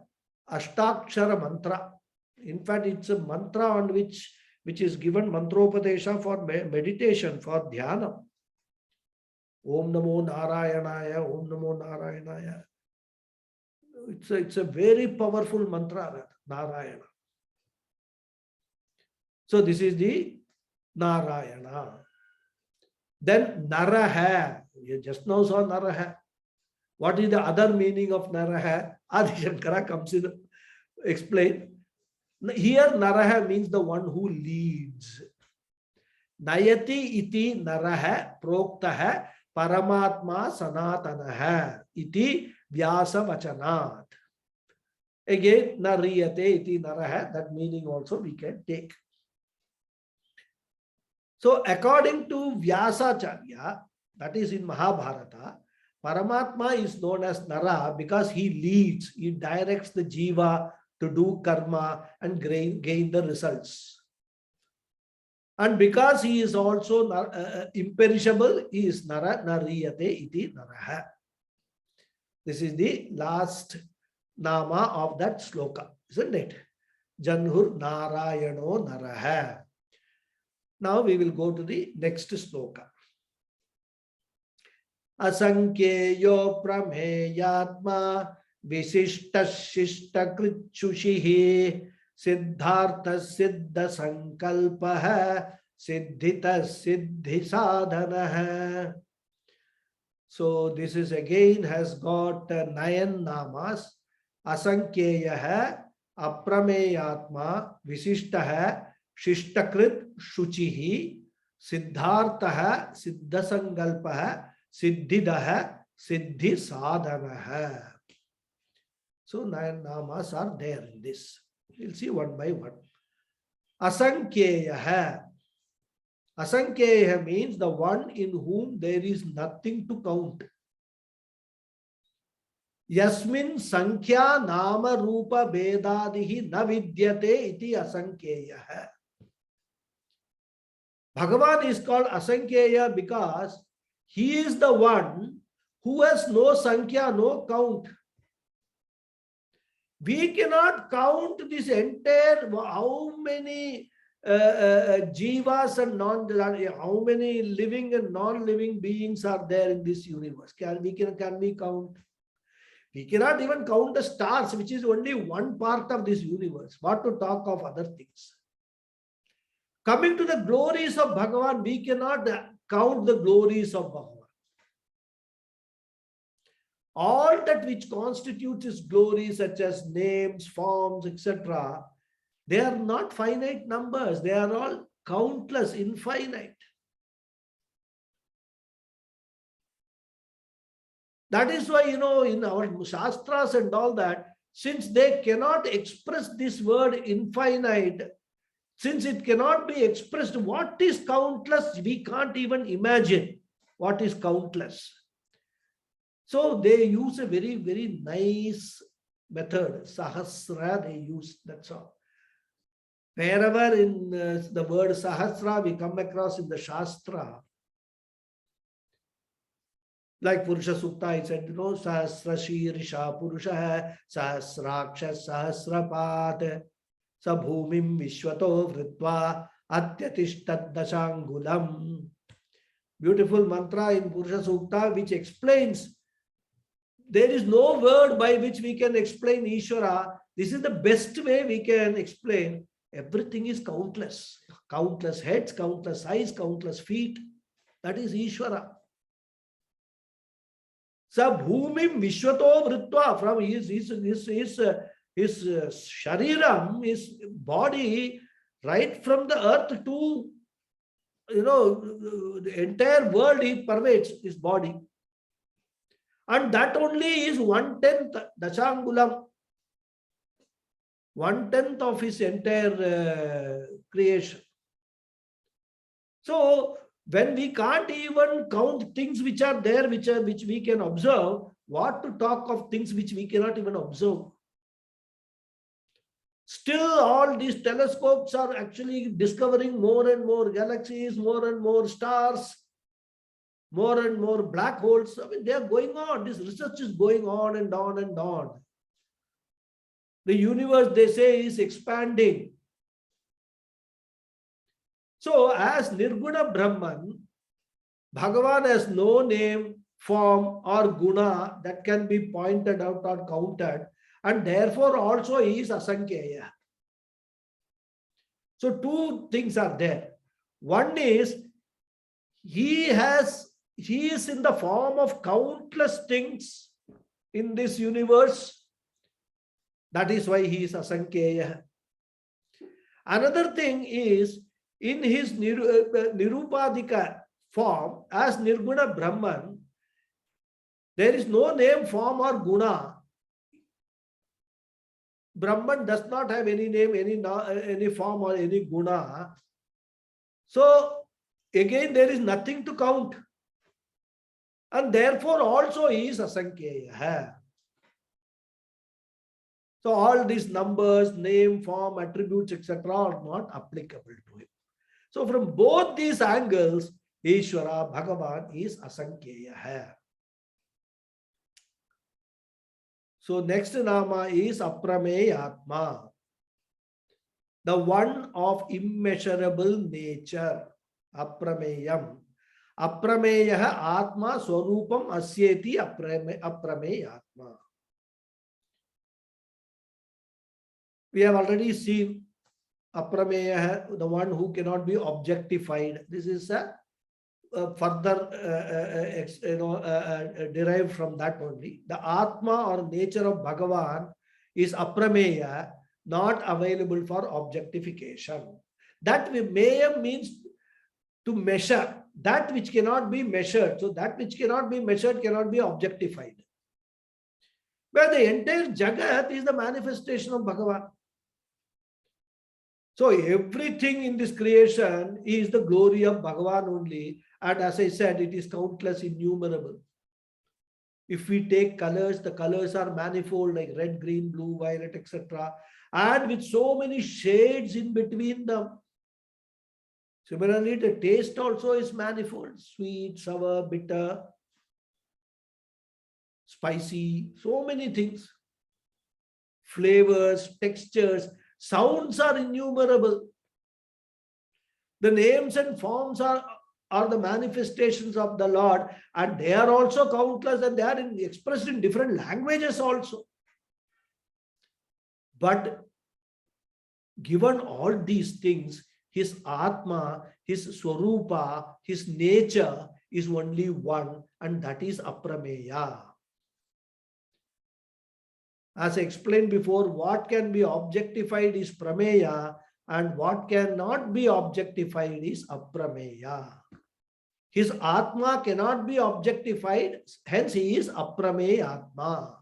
Ashtakshara mantra. In fact, it's a mantra on which is given mantropadesha for meditation, for dhyana. Om Namo Narayanaya, Om Namo Narayanaya. It's a very powerful mantra, Narayana. So this is the Narayana. Then Naraha. You just now saw Naraha. What is the other meaning of Naraha? Adi Shankara comes in explain. Here Naraha means the one who leads. Nayati iti Naraha proktaha Paramatma Sanatanaha iti Vyasa Vachanat. Again, Nariyate iti Naraha, that meaning also we can take. So according to Vyasacharya, that is in Mahabharata, Paramatma is known as Nara because he leads, he directs the jiva to do karma and gain the results. And because he is also imperishable, he is Nara, Nariyate iti Naraha. This is the last nama of that sloka, isn't it? Janhur Narayano Naraha. Now we will go to the next sloka. Asankyeyo prameyatma visishta shishta krichushihi siddhartha siddha sankalpaha siddhita siddhi sadhanaha. So this is again has got 9 namas. Asankyeyaha, aprameyatma, visishtaha, Shishtakrit Shuchihi, Siddhartaha, Siddhasangalpaha, Siddhidaha, Siddhi Sadhanaha. So 9 namas are there in this. We'll see one by one. Asankyeyaha. Asankyeyaha means the one in whom there is nothing to count. Yasmin Sankhya Nama Rupa Bedadihi Na Vidyate iti Asankyeyaha. Bhagavan is called Asankyeya because he is the one who has no Sankhya, no count. We cannot count this entire, how many jivas and how many living and non-living beings are there in this universe. Can we count? We cannot even count the stars, which is only one part of this universe. What to talk of other things? Coming to the glories of Bhagavan, we cannot count the glories of Bhagavan. All that which constitutes his glory, such as names, forms, etc., they are not finite numbers. They are all countless, infinite. That is why, in our Shastras and all that, since they cannot express this word infinite, since it cannot be expressed, what is countless, we can't even imagine what is countless. So they use a very, very nice method. Sahasra they use, that's all. Wherever in the word Sahasra we come across in the Shastra, like Purusha Sukta, it said, Sahasra Shirisha Purusha Sahasraksha Sahasrapat Sabhumim Vishwato Vritva Atyatishtat Dashangulam. Beautiful mantra in Purusha Sukta which explains there is no word by which we can explain Ishvara. This is the best way we can explain. Everything is countless. Countless heads, countless eyes, countless feet. That is Ishvara. Sabhumim Vishwato Vritva, from his shariram, his body, right from the earth to, the entire world he pervades his body. And that only is 1/10 Dashangulam. 1/10 of his entire creation. So when we can't even count things which are there, which we can observe, what to talk of things which we cannot even observe? Still, all these telescopes are actually discovering more and more galaxies, more and more stars. more and more black holes. I mean, they are going on. This research is going on and on and on. The universe, they say, is expanding. So, as Nirguna Brahman, Bhagavan has no name, form, or guna that can be pointed out or counted, and therefore also he is Asankhya. So, two things are there. One is he is in the form of countless things in this universe. That is why he is Asankhya. Another thing is in his Nirupadika form as Nirguna Brahman, there is no name, form, or guna. Brahman does not have any name, any form, or any guna. So again, there is nothing to count. And therefore also he is Asankhya. So all these numbers, name, form, attributes, etc. are not applicable to him. So from both these angles, Ishvara, Bhagavan is Asankhya. So next nama is Aprameyatma, the one of immeasurable nature. Aprameyam. Aprameyaha Atma Swarupam Asyeti Aprameyatma. We have already seen Aprameyaha, the one who cannot be objectified. This is a further derived from that only. The Atma or nature of Bhagavan is Aprameya, not available for objectification. That Meyam means to measure, that which cannot be measured. So that which cannot be measured cannot be objectified. Where the entire Jagat is the manifestation of Bhagavan. So everything in this creation is the glory of Bhagavan only. And as I said, it is countless, innumerable. If we take colors, the colors are manifold, like red, green, blue, violet, etc. And with so many shades in between them. Similarly, the taste also is manifold. Sweet, sour, bitter, spicy, so many things. Flavors, textures, sounds are innumerable. The names and forms are the manifestations of the Lord, and they are also countless, and they are expressed in different languages also. But given all these things, his Atma, his Swarupa, his nature is only one, and that is Aprameya. As I explained before, what can be objectified is Prameya, and what cannot be objectified is Aprameya. His Atma cannot be objectified, hence he is Aprameyatma.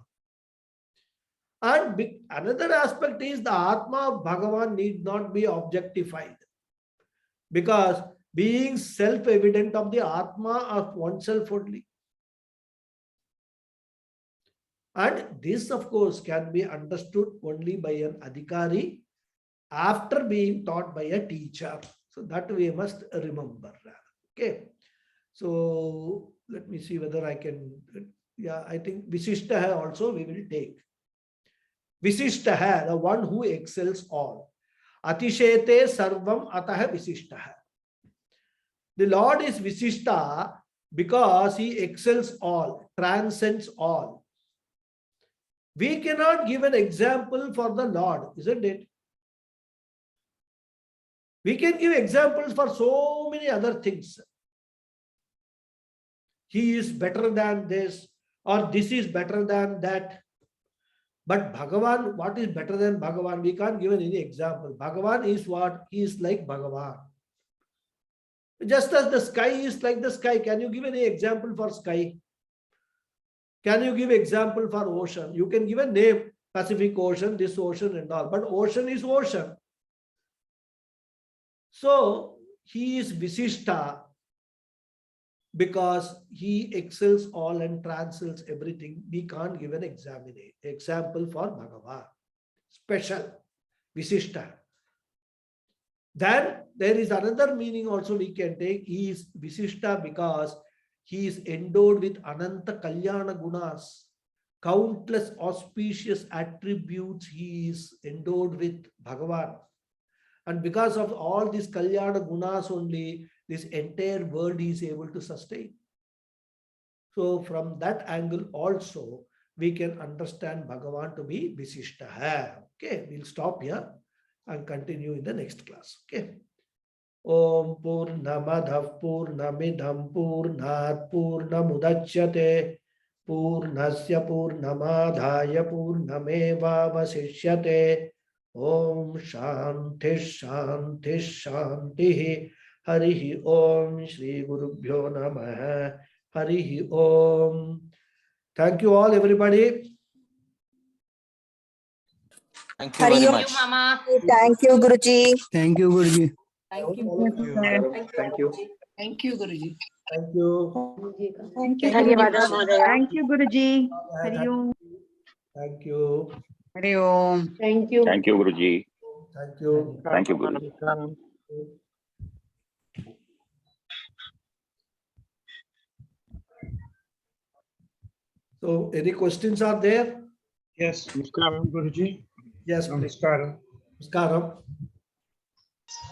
And another aspect is the Atma of Bhagavan need not be objectified, because being self-evident of the Atma of oneself only. And this, of course, can be understood only by an adhikari after being taught by a teacher. So that we must remember. Okay. So let me see whether I can. Yeah, I think Visishtaha also we will take. Visishtaha, the one who excels all. Atishete sarvam ataha Visishtaha. The Lord is Visishta because he excels all, transcends all. We cannot give an example for the Lord, isn't it? We can give examples for so many other things. He is better than this, or this is better than that. But Bhagavan, what is better than Bhagavan? We can't give any example. Bhagavan is what? He is like Bhagavan. Just as the sky is like the sky. Can you give any example for sky? Can you give example for ocean? You can give a name, Pacific Ocean, this ocean and all. But ocean is ocean. So he is Visishta because he excels all and transcends everything. We can't give an example for Bhagavan. Special, Visishta. Then there is another meaning also we can take. He is Visishta because he is endowed with Ananta Kalyana Gunas. Countless auspicious attributes he is endowed with, Bhagavan. And because of all these Kalyana Gunas only, this entire world is able to sustain. So from that angle also, we can understand Bhagavan to be Visishtaha. Okay, we'll stop here and continue in the next class. Okay. Om Purnamadav Purnamidham Purnat Purnamudachyate Purnasya Purnamadhaya Purnameva Vasishyate. Om Shanti Shanti Shanti. Harihi Om Shri Gurubhyo Namaha. Harihi Om. Thank you all, everybody. Thank you very much. Thank you, Guruji. Thank you, Guruji. Thank you. Thank you. Thank you, Guruji. Thank you. Thank you, Dhanyawada, Guruji. Thank you, Guruji. Hari Om. Thank you. Hari Om. Thank you. Thank you, Guruji. Thank you. Thank you, Guruji. So, any questions are there? Yes, Namaskaram, Guruji. Yes, please. Namaskaram. Namaskaram.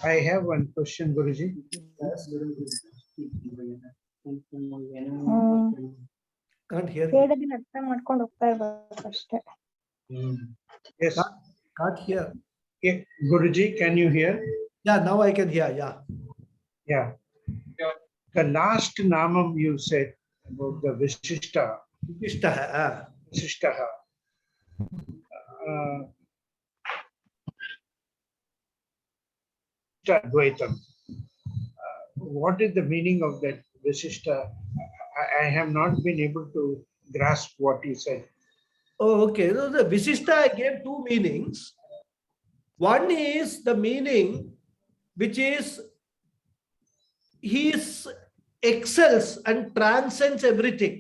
I have one question, Guruji. Yes. Can't hear you. ಹೇಳಿದ್ರೆ ಅರ್ಥ ಮಾಡ್ಕೊಂಡು ಹೋಗ್ತಾ ಇರ್ಬೇಕು ಅಷ್ಟೇ. Yes. Can't hear. Yeah. Guruji, can you hear? Yeah, now I can hear. Yeah. Yeah. The last namam you said about the Vishishta, Ishtaha. Vishishtaha. Advaitam. What is the meaning of that Vishishta? I have not been able to grasp what you said. Oh, okay. So the Visishta I gave two meanings. One is the meaning which is he excels and transcends everything.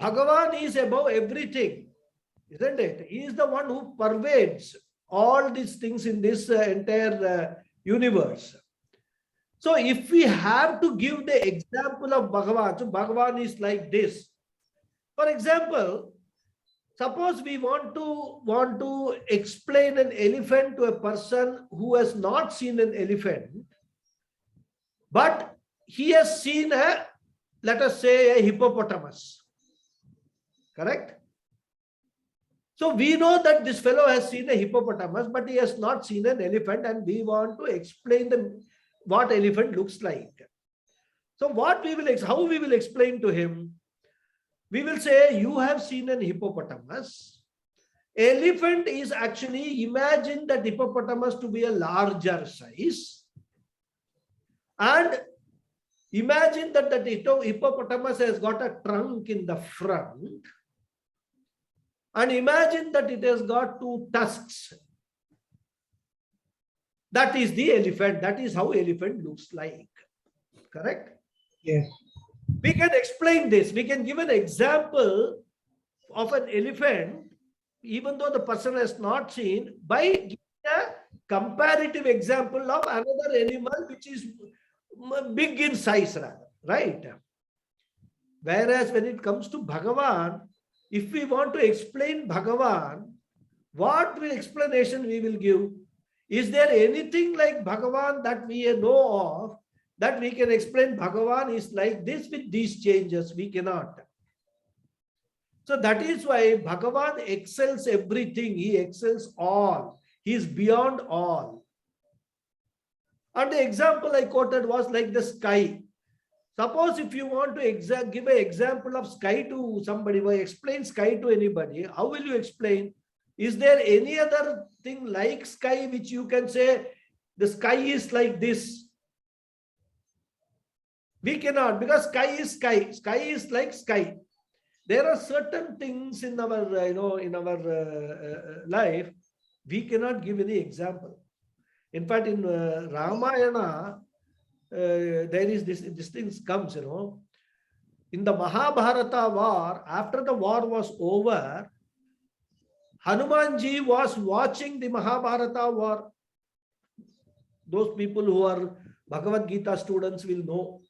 Bhagavan is above everything, isn't it? He is the one who pervades all these things in this entire universe. So if we have to give the example of Bhagavan, so Bhagavan is like this. For example, suppose we want to explain an elephant to a person who has not seen an elephant, but he has seen let us say, a hippopotamus. Correct? So we know that this fellow has seen a hippopotamus, but he has not seen an elephant, and we want to explain what elephant looks like. So how we will explain to him? We will say, you have seen an hippopotamus. Elephant is actually, imagine that hippopotamus to be a larger size. And imagine that hippopotamus has got a trunk in the front. And imagine that it has got two tusks. That is the elephant. That is how elephant looks like. Correct? Yes. We can explain this. We can give an example of an elephant, even though the person has not seen, by giving a comparative example of another animal which is big in size, rather, right? Whereas when it comes to Bhagavan, if we want to explain Bhagavan, what explanation we will give? Is there anything like Bhagavan that we know of, that we can explain Bhagavan is like this with these changes? We cannot. So that is why Bhagavan excels everything. He excels all. He is beyond all. And the example I quoted was like the sky. Suppose if you want to give an example of sky to somebody, or explain sky to anybody, how will you explain? Is there any other thing like sky which you can say the sky is like this? We cannot, because sky is sky. Sky is like sky. There are certain things in our, life, we cannot give any example. In fact, in Ramayana, there is this thing comes, in the Mahabharata war, after the war was over, Hanumanji was watching the Mahabharata war. Those people who are Bhagavad Gita students will know.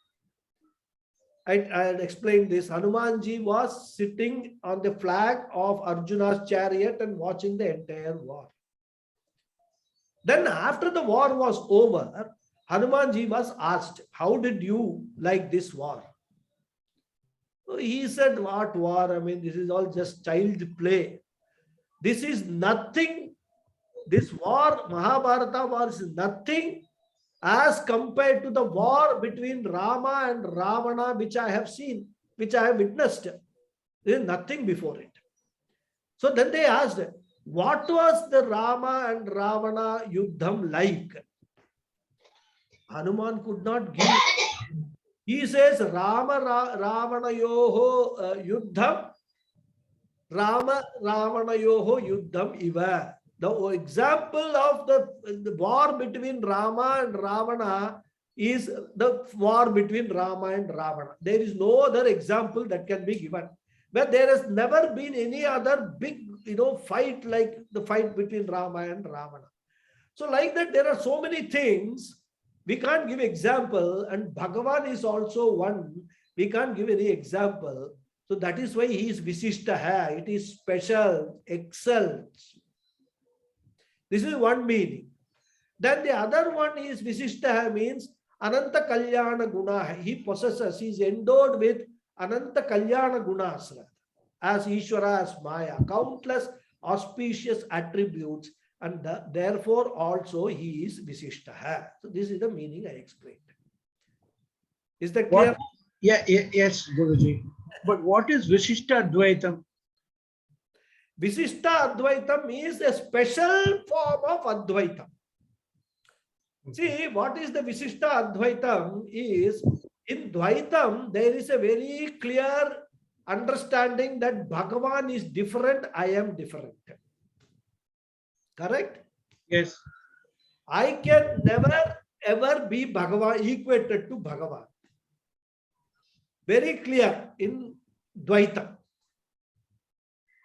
I had explained this. Hanumanji was sitting on the flag of Arjuna's chariot and watching the entire war. Then after the war was over, Hanumanji was asked, how did you like this war? So he said, what war? I mean, this is all just child play. This is nothing. This war, Mahabharata war, is nothing as compared to the war between Rama and Ravana, which I have seen, which I have witnessed. There is nothing before it. So then they asked, what was the Rama and Ravana Yuddham like? Hanuman could not give. He says, Ravana Yoho Yuddham, Rama Ravana Yoho Yuddham Iva. The example of the war between Rama and Ravana is the war between Rama and Ravana. There is no other example that can be given. But there has never been any other big, fight like the fight between Rama and Ravana. So like that, there are so many things. We can't give example, and Bhagavan is also one. We can't give any example. So that is why he is Visishtaha. It is special, excels. This is one meaning. Then the other one is Visishtaha means Ananta Kalyana Guna. He possesses, he is endowed with Ananta Kalyana Gunas as Ishvara, as Maya, countless auspicious attributes, and therefore also he is Visishtaha. So this is the meaning I explained. Is that clear? What? Yes, Guruji. But what is Vishishta Advaitam? Visishta Advaitam is a special form of Advaitam. See, what is the Visishta Advaitam is, in Dvaitam, there is a very clear understanding that Bhagavan is different, I am different. Correct? Yes. I can never ever be Bhagavan, equated to Bhagavan. Very clear in Dvaitam.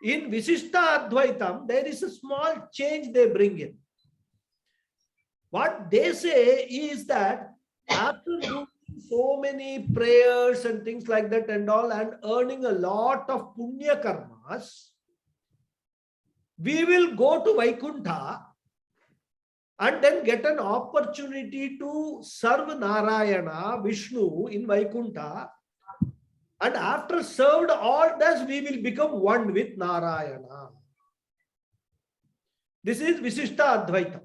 In Visishta Advaitam, there is a small change they bring in. What they say is that after doing so many prayers and things like that and all, and earning a lot of punya karmas, we will go to Vaikuntha and then get an opportunity to serve Narayana, Vishnu in Vaikuntha. And after served all this, we will become one with Narayana. This is Visishta Advaitam.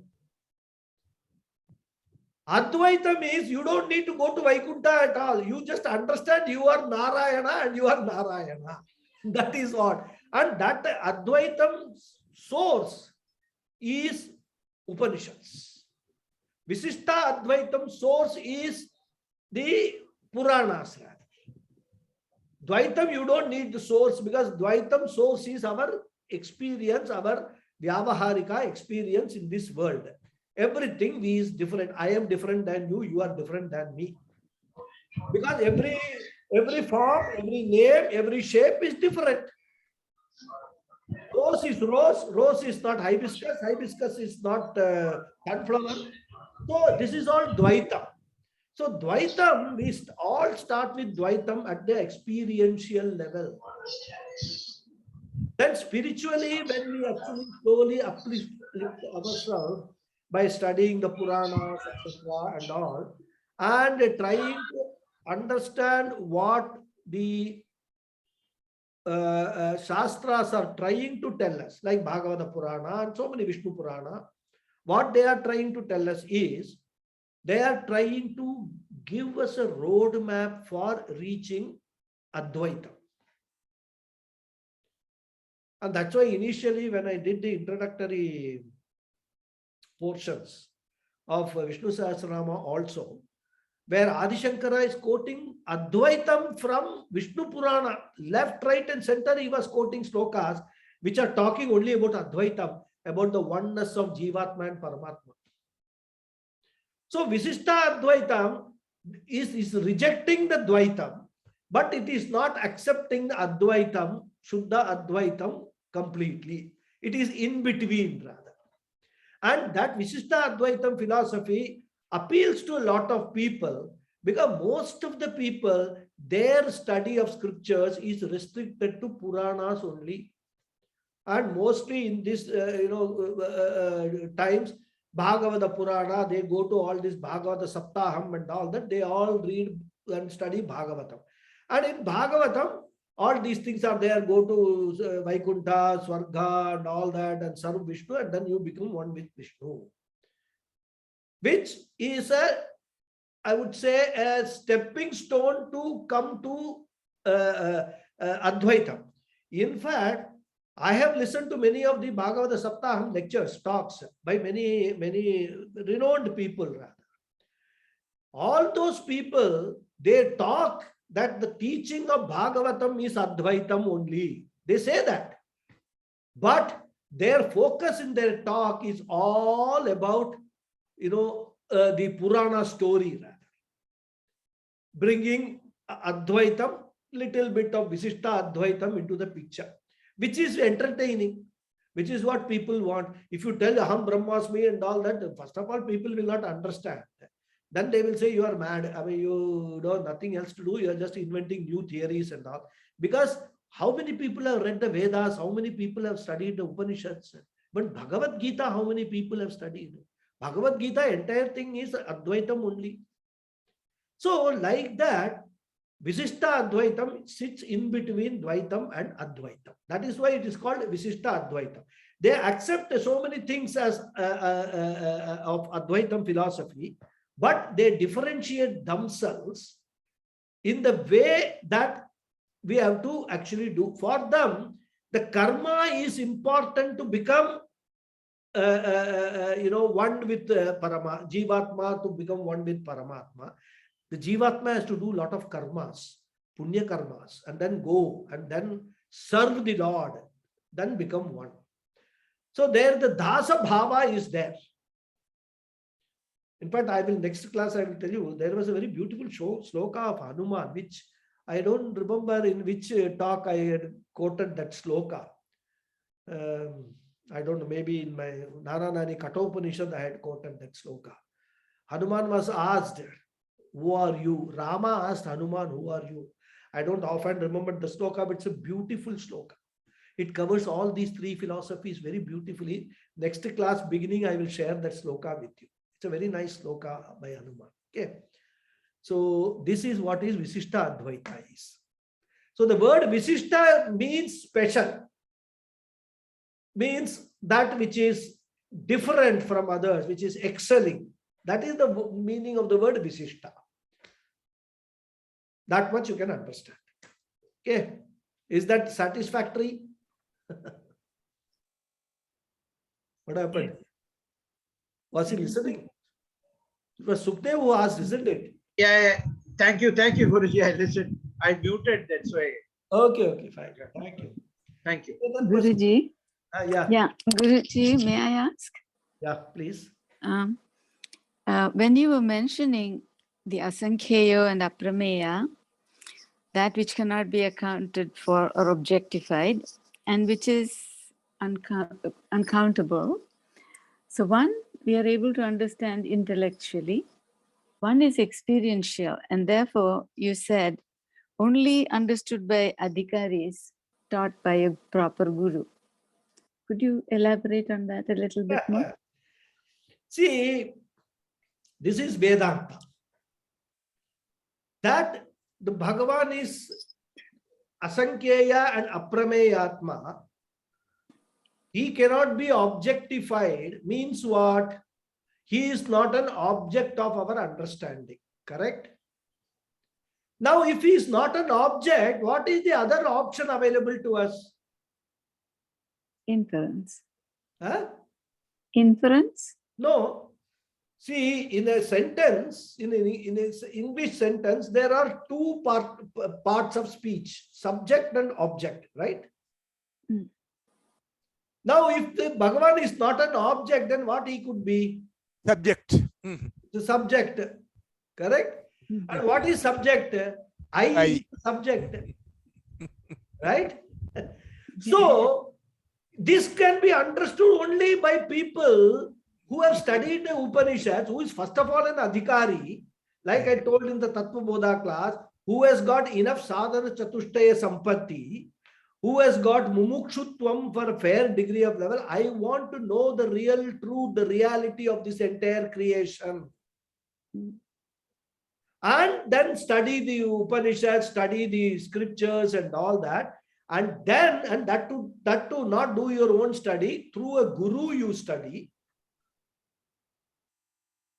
Advaitam is you don't need to go to Vaikuntha at all. You just understand you are Narayana and you are Narayana. That is what. And that Advaitam source is Upanishads. Visishta Advaitam source is the Puranas. Dvaitam, you don't need the source, because Dvaitam source is our experience, our Vyavaharika experience in this world. Everything is different. I am different than you, you are different than me. Because every form, every name, every shape is different. Rose is rose, rose is not hibiscus, hibiscus is not sunflower. So this is all Dvaitam. So Dvaitam, we all start with Dvaitam at the experiential level. Then spiritually, when we actually slowly uplift ourselves by studying the Puranas, etc. and all, and trying to understand what the Shastras are trying to tell us, like Bhagavata Purana and so many Vishnu Purana, what they are trying to tell us is, they are trying to give us a roadmap for reaching Advaita. And that's why initially when I did the introductory portions of Vishnu Sahasranamam also, where Adi Shankara is quoting Advaitam from Vishnu Purana, left, right and center he was quoting slokas which are talking only about Advaitam, about the oneness of Jivatma and Paramatma. So Visishta Advaitam is rejecting the Dvaitam, but it is not accepting the Advaitam, Shuddha Advaitam completely. It is in between rather. And that Visishta Advaitam philosophy appeals to a lot of people, because most of the people their study of scriptures is restricted to Puranas only. And mostly in this, times, Bhagavata Purana, they go to all this Bhagavata Saptaham and all that, they all read and study Bhagavatam. And in Bhagavatam, all these things are there, go to Vaikuntha, Swarga and all that and serve Vishnu, and then you become one with Vishnu. Which is I would say, a stepping stone to come to Advaitam. In fact, I have listened to many of the Bhagavata Saptaham lectures, talks by many renowned people. Rather, all those people, they talk that the teaching of Bhagavatam is Advaitam only. They say that, but their focus in their talk is all about, the Purana story, rather, bringing Advaitam, little bit of Visishta Advaitam into the picture, which is entertaining, which is what people want. If you tell Aham Brahmasmi and all that, first of all, people will not understand. Then they will say you are mad. I mean, you know nothing else to do. You are just inventing new theories and all. Because how many people have read the Vedas? How many people have studied the Upanishads? But Bhagavad Gita, how many people have studied? Bhagavad Gita, entire thing is Advaitam only. So like that, Visishta Advaitam sits in between Dvaitam and Advaitam. That is why it is called Visishta Advaitam. They accept so many things as of Advaitam philosophy, but they differentiate themselves in the way that we have to actually do. For them, the karma is important to become one with Parama, Jivatma to become one with Paramatma. The Jivatma has to do a lot of karmas, punya karmas, and then go and then serve the Lord, then become one. So there the Dasa Bhava is there. In fact, next class I will tell you, there was a very beautiful sloka of Hanuman, which I don't remember in which talk I had quoted that sloka. I don't know, maybe in my Naranani Kathopanishad I had quoted that sloka. Hanuman was asked, who are you? Rama asked Hanuman, who are you? I don't often remember the sloka, but it's a beautiful sloka. It covers all these three philosophies very beautifully. Next class beginning, I will share that sloka with you. It's a very nice sloka by Hanuman. Okay. So this is what is Visishta Advaita is. So the word Visishta means special, means that which is different from others, which is excelling. That is the meaning of the word Visishta. That much you can understand. Okay. Is that satisfactory? What happened? Was he listening? It was Sukhdev who asked, isn't it? Yeah. Thank you, Guruji. I listened. I muted that, so Okay, fine. Thank you. Thank you. Guruji. Yeah, Guruji, may I ask? yeah, please. When you were mentioning the Asankheya and Aprameya, that which cannot be accounted for or objectified, and which is uncountable. So one, we are able to understand intellectually. One is experiential, and therefore you said only understood by adhikaris taught by a proper guru. Could you elaborate on that a little bit more? See, this is Vedanta. That the Bhagavan is Asankheya and Aprameyatma. He cannot be objectified, means what? He is not an object of our understanding. Correct? Now, if he is not an object, what is the other option available to us? Inference. Huh? Inference? No. See, in a sentence, in an English sentence, there are two parts of speech, subject and object, right? Mm. Now, if the Bhagavan is not an object, then what he could be? Subject. The subject, correct? Mm. And what is subject? I is subject, right? So, this can be understood only by people who have studied the Upanishads, who is first of all an adhikari, like I told in the Tattva Bodha class, who has got enough sadhana chatushtaya sampatti, who has got mumukshutvam for a fair degree of level. I want to know the real truth, the reality of this entire creation. And then study the Upanishads, study the scriptures and all that. And then, and that to not do your own study, through a guru you study.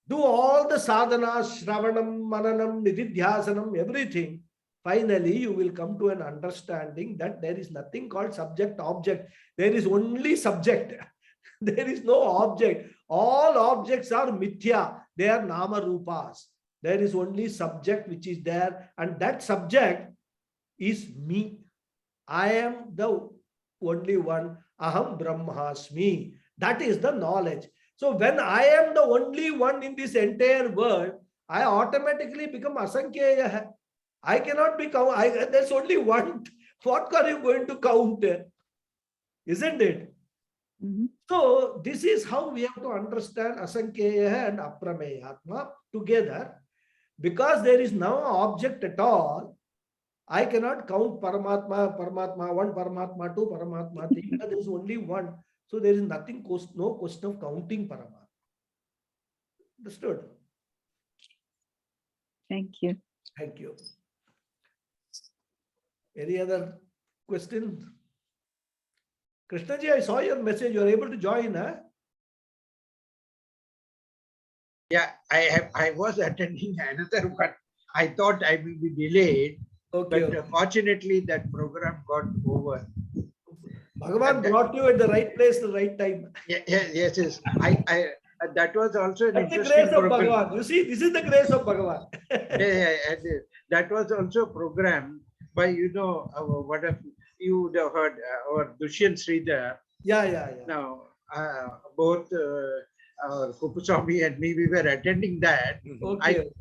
Do all the sadhanas, shravanam, mananam, nididhyasanam, everything. Finally, you will come to an understanding that there is nothing called subject object. There is only subject. There is no object. All objects are mithya. They are nama rupas. There is only subject which is there, and that subject is me. I am the only one. Aham Brahmasmi. That is the knowledge. So when I am the only one in this entire world, I automatically become asankhya. I cannot be count. There's only one. What are you going to count? Isn't it? Mhm. So this is how we have to understand asankhya and aprameyatma together. Because there is no object at all, I cannot count Paramatma, Paramatma 1, Paramatma 2, Paramatma 3. There is only one. So there is nothing, no question of counting Paramatma. Understood? Thank you. Thank you. Any other question? Krishnaji, I saw your message. You are able to join, huh? Yeah, I was attending another one. I thought I will be delayed, Okay. but fortunately that program got over. Bhagavan brought you at the right place, the right time. Yes. I that was also an That's the interesting grace of program. Bhagavan. You see, this is the grace of Bhagavan. And that was also a program by, what if you would have heard our Dushyant Sridhar. Yeah. Now, both our Kupuswami and me, we were attending that. Okay.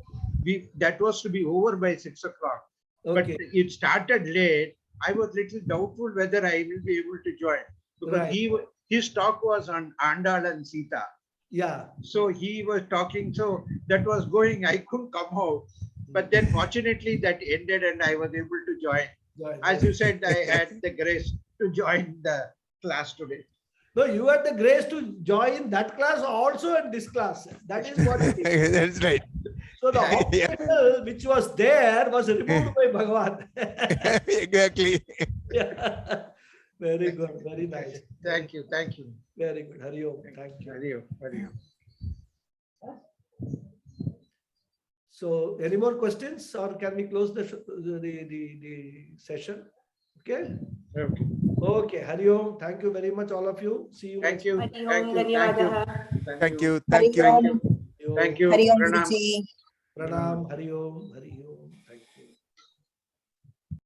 That was to be over by 6 o'clock. But Okay. it started late. I was little doubtful whether I will be able to join, because Right. his talk was on Andal and Sita. Yeah. So he was talking, so that was going. I couldn't come out. But then fortunately that ended and I was able to join. As you said, I had the grace to join the class today. No, you had the grace to join that class also in this class. That is what it is. That's right. So the obstacle which was there was removed by Bhagavan. Exactly. Yeah. Very good. Very nice. Thank you. Very good. Hari Om. Thank you. Hari Om. So any more questions, or can we close the session? Okay. Okay. Okay. Hari Om. Thank you very much, all of you. See you. Thank you. Hari Thank Om, you. Dhanyavadaha. Thank you. Hari Thank you. Om. Thank you. Thank you. Hari Om, Pranam. Guruji. Pranam. Hari Om. Hari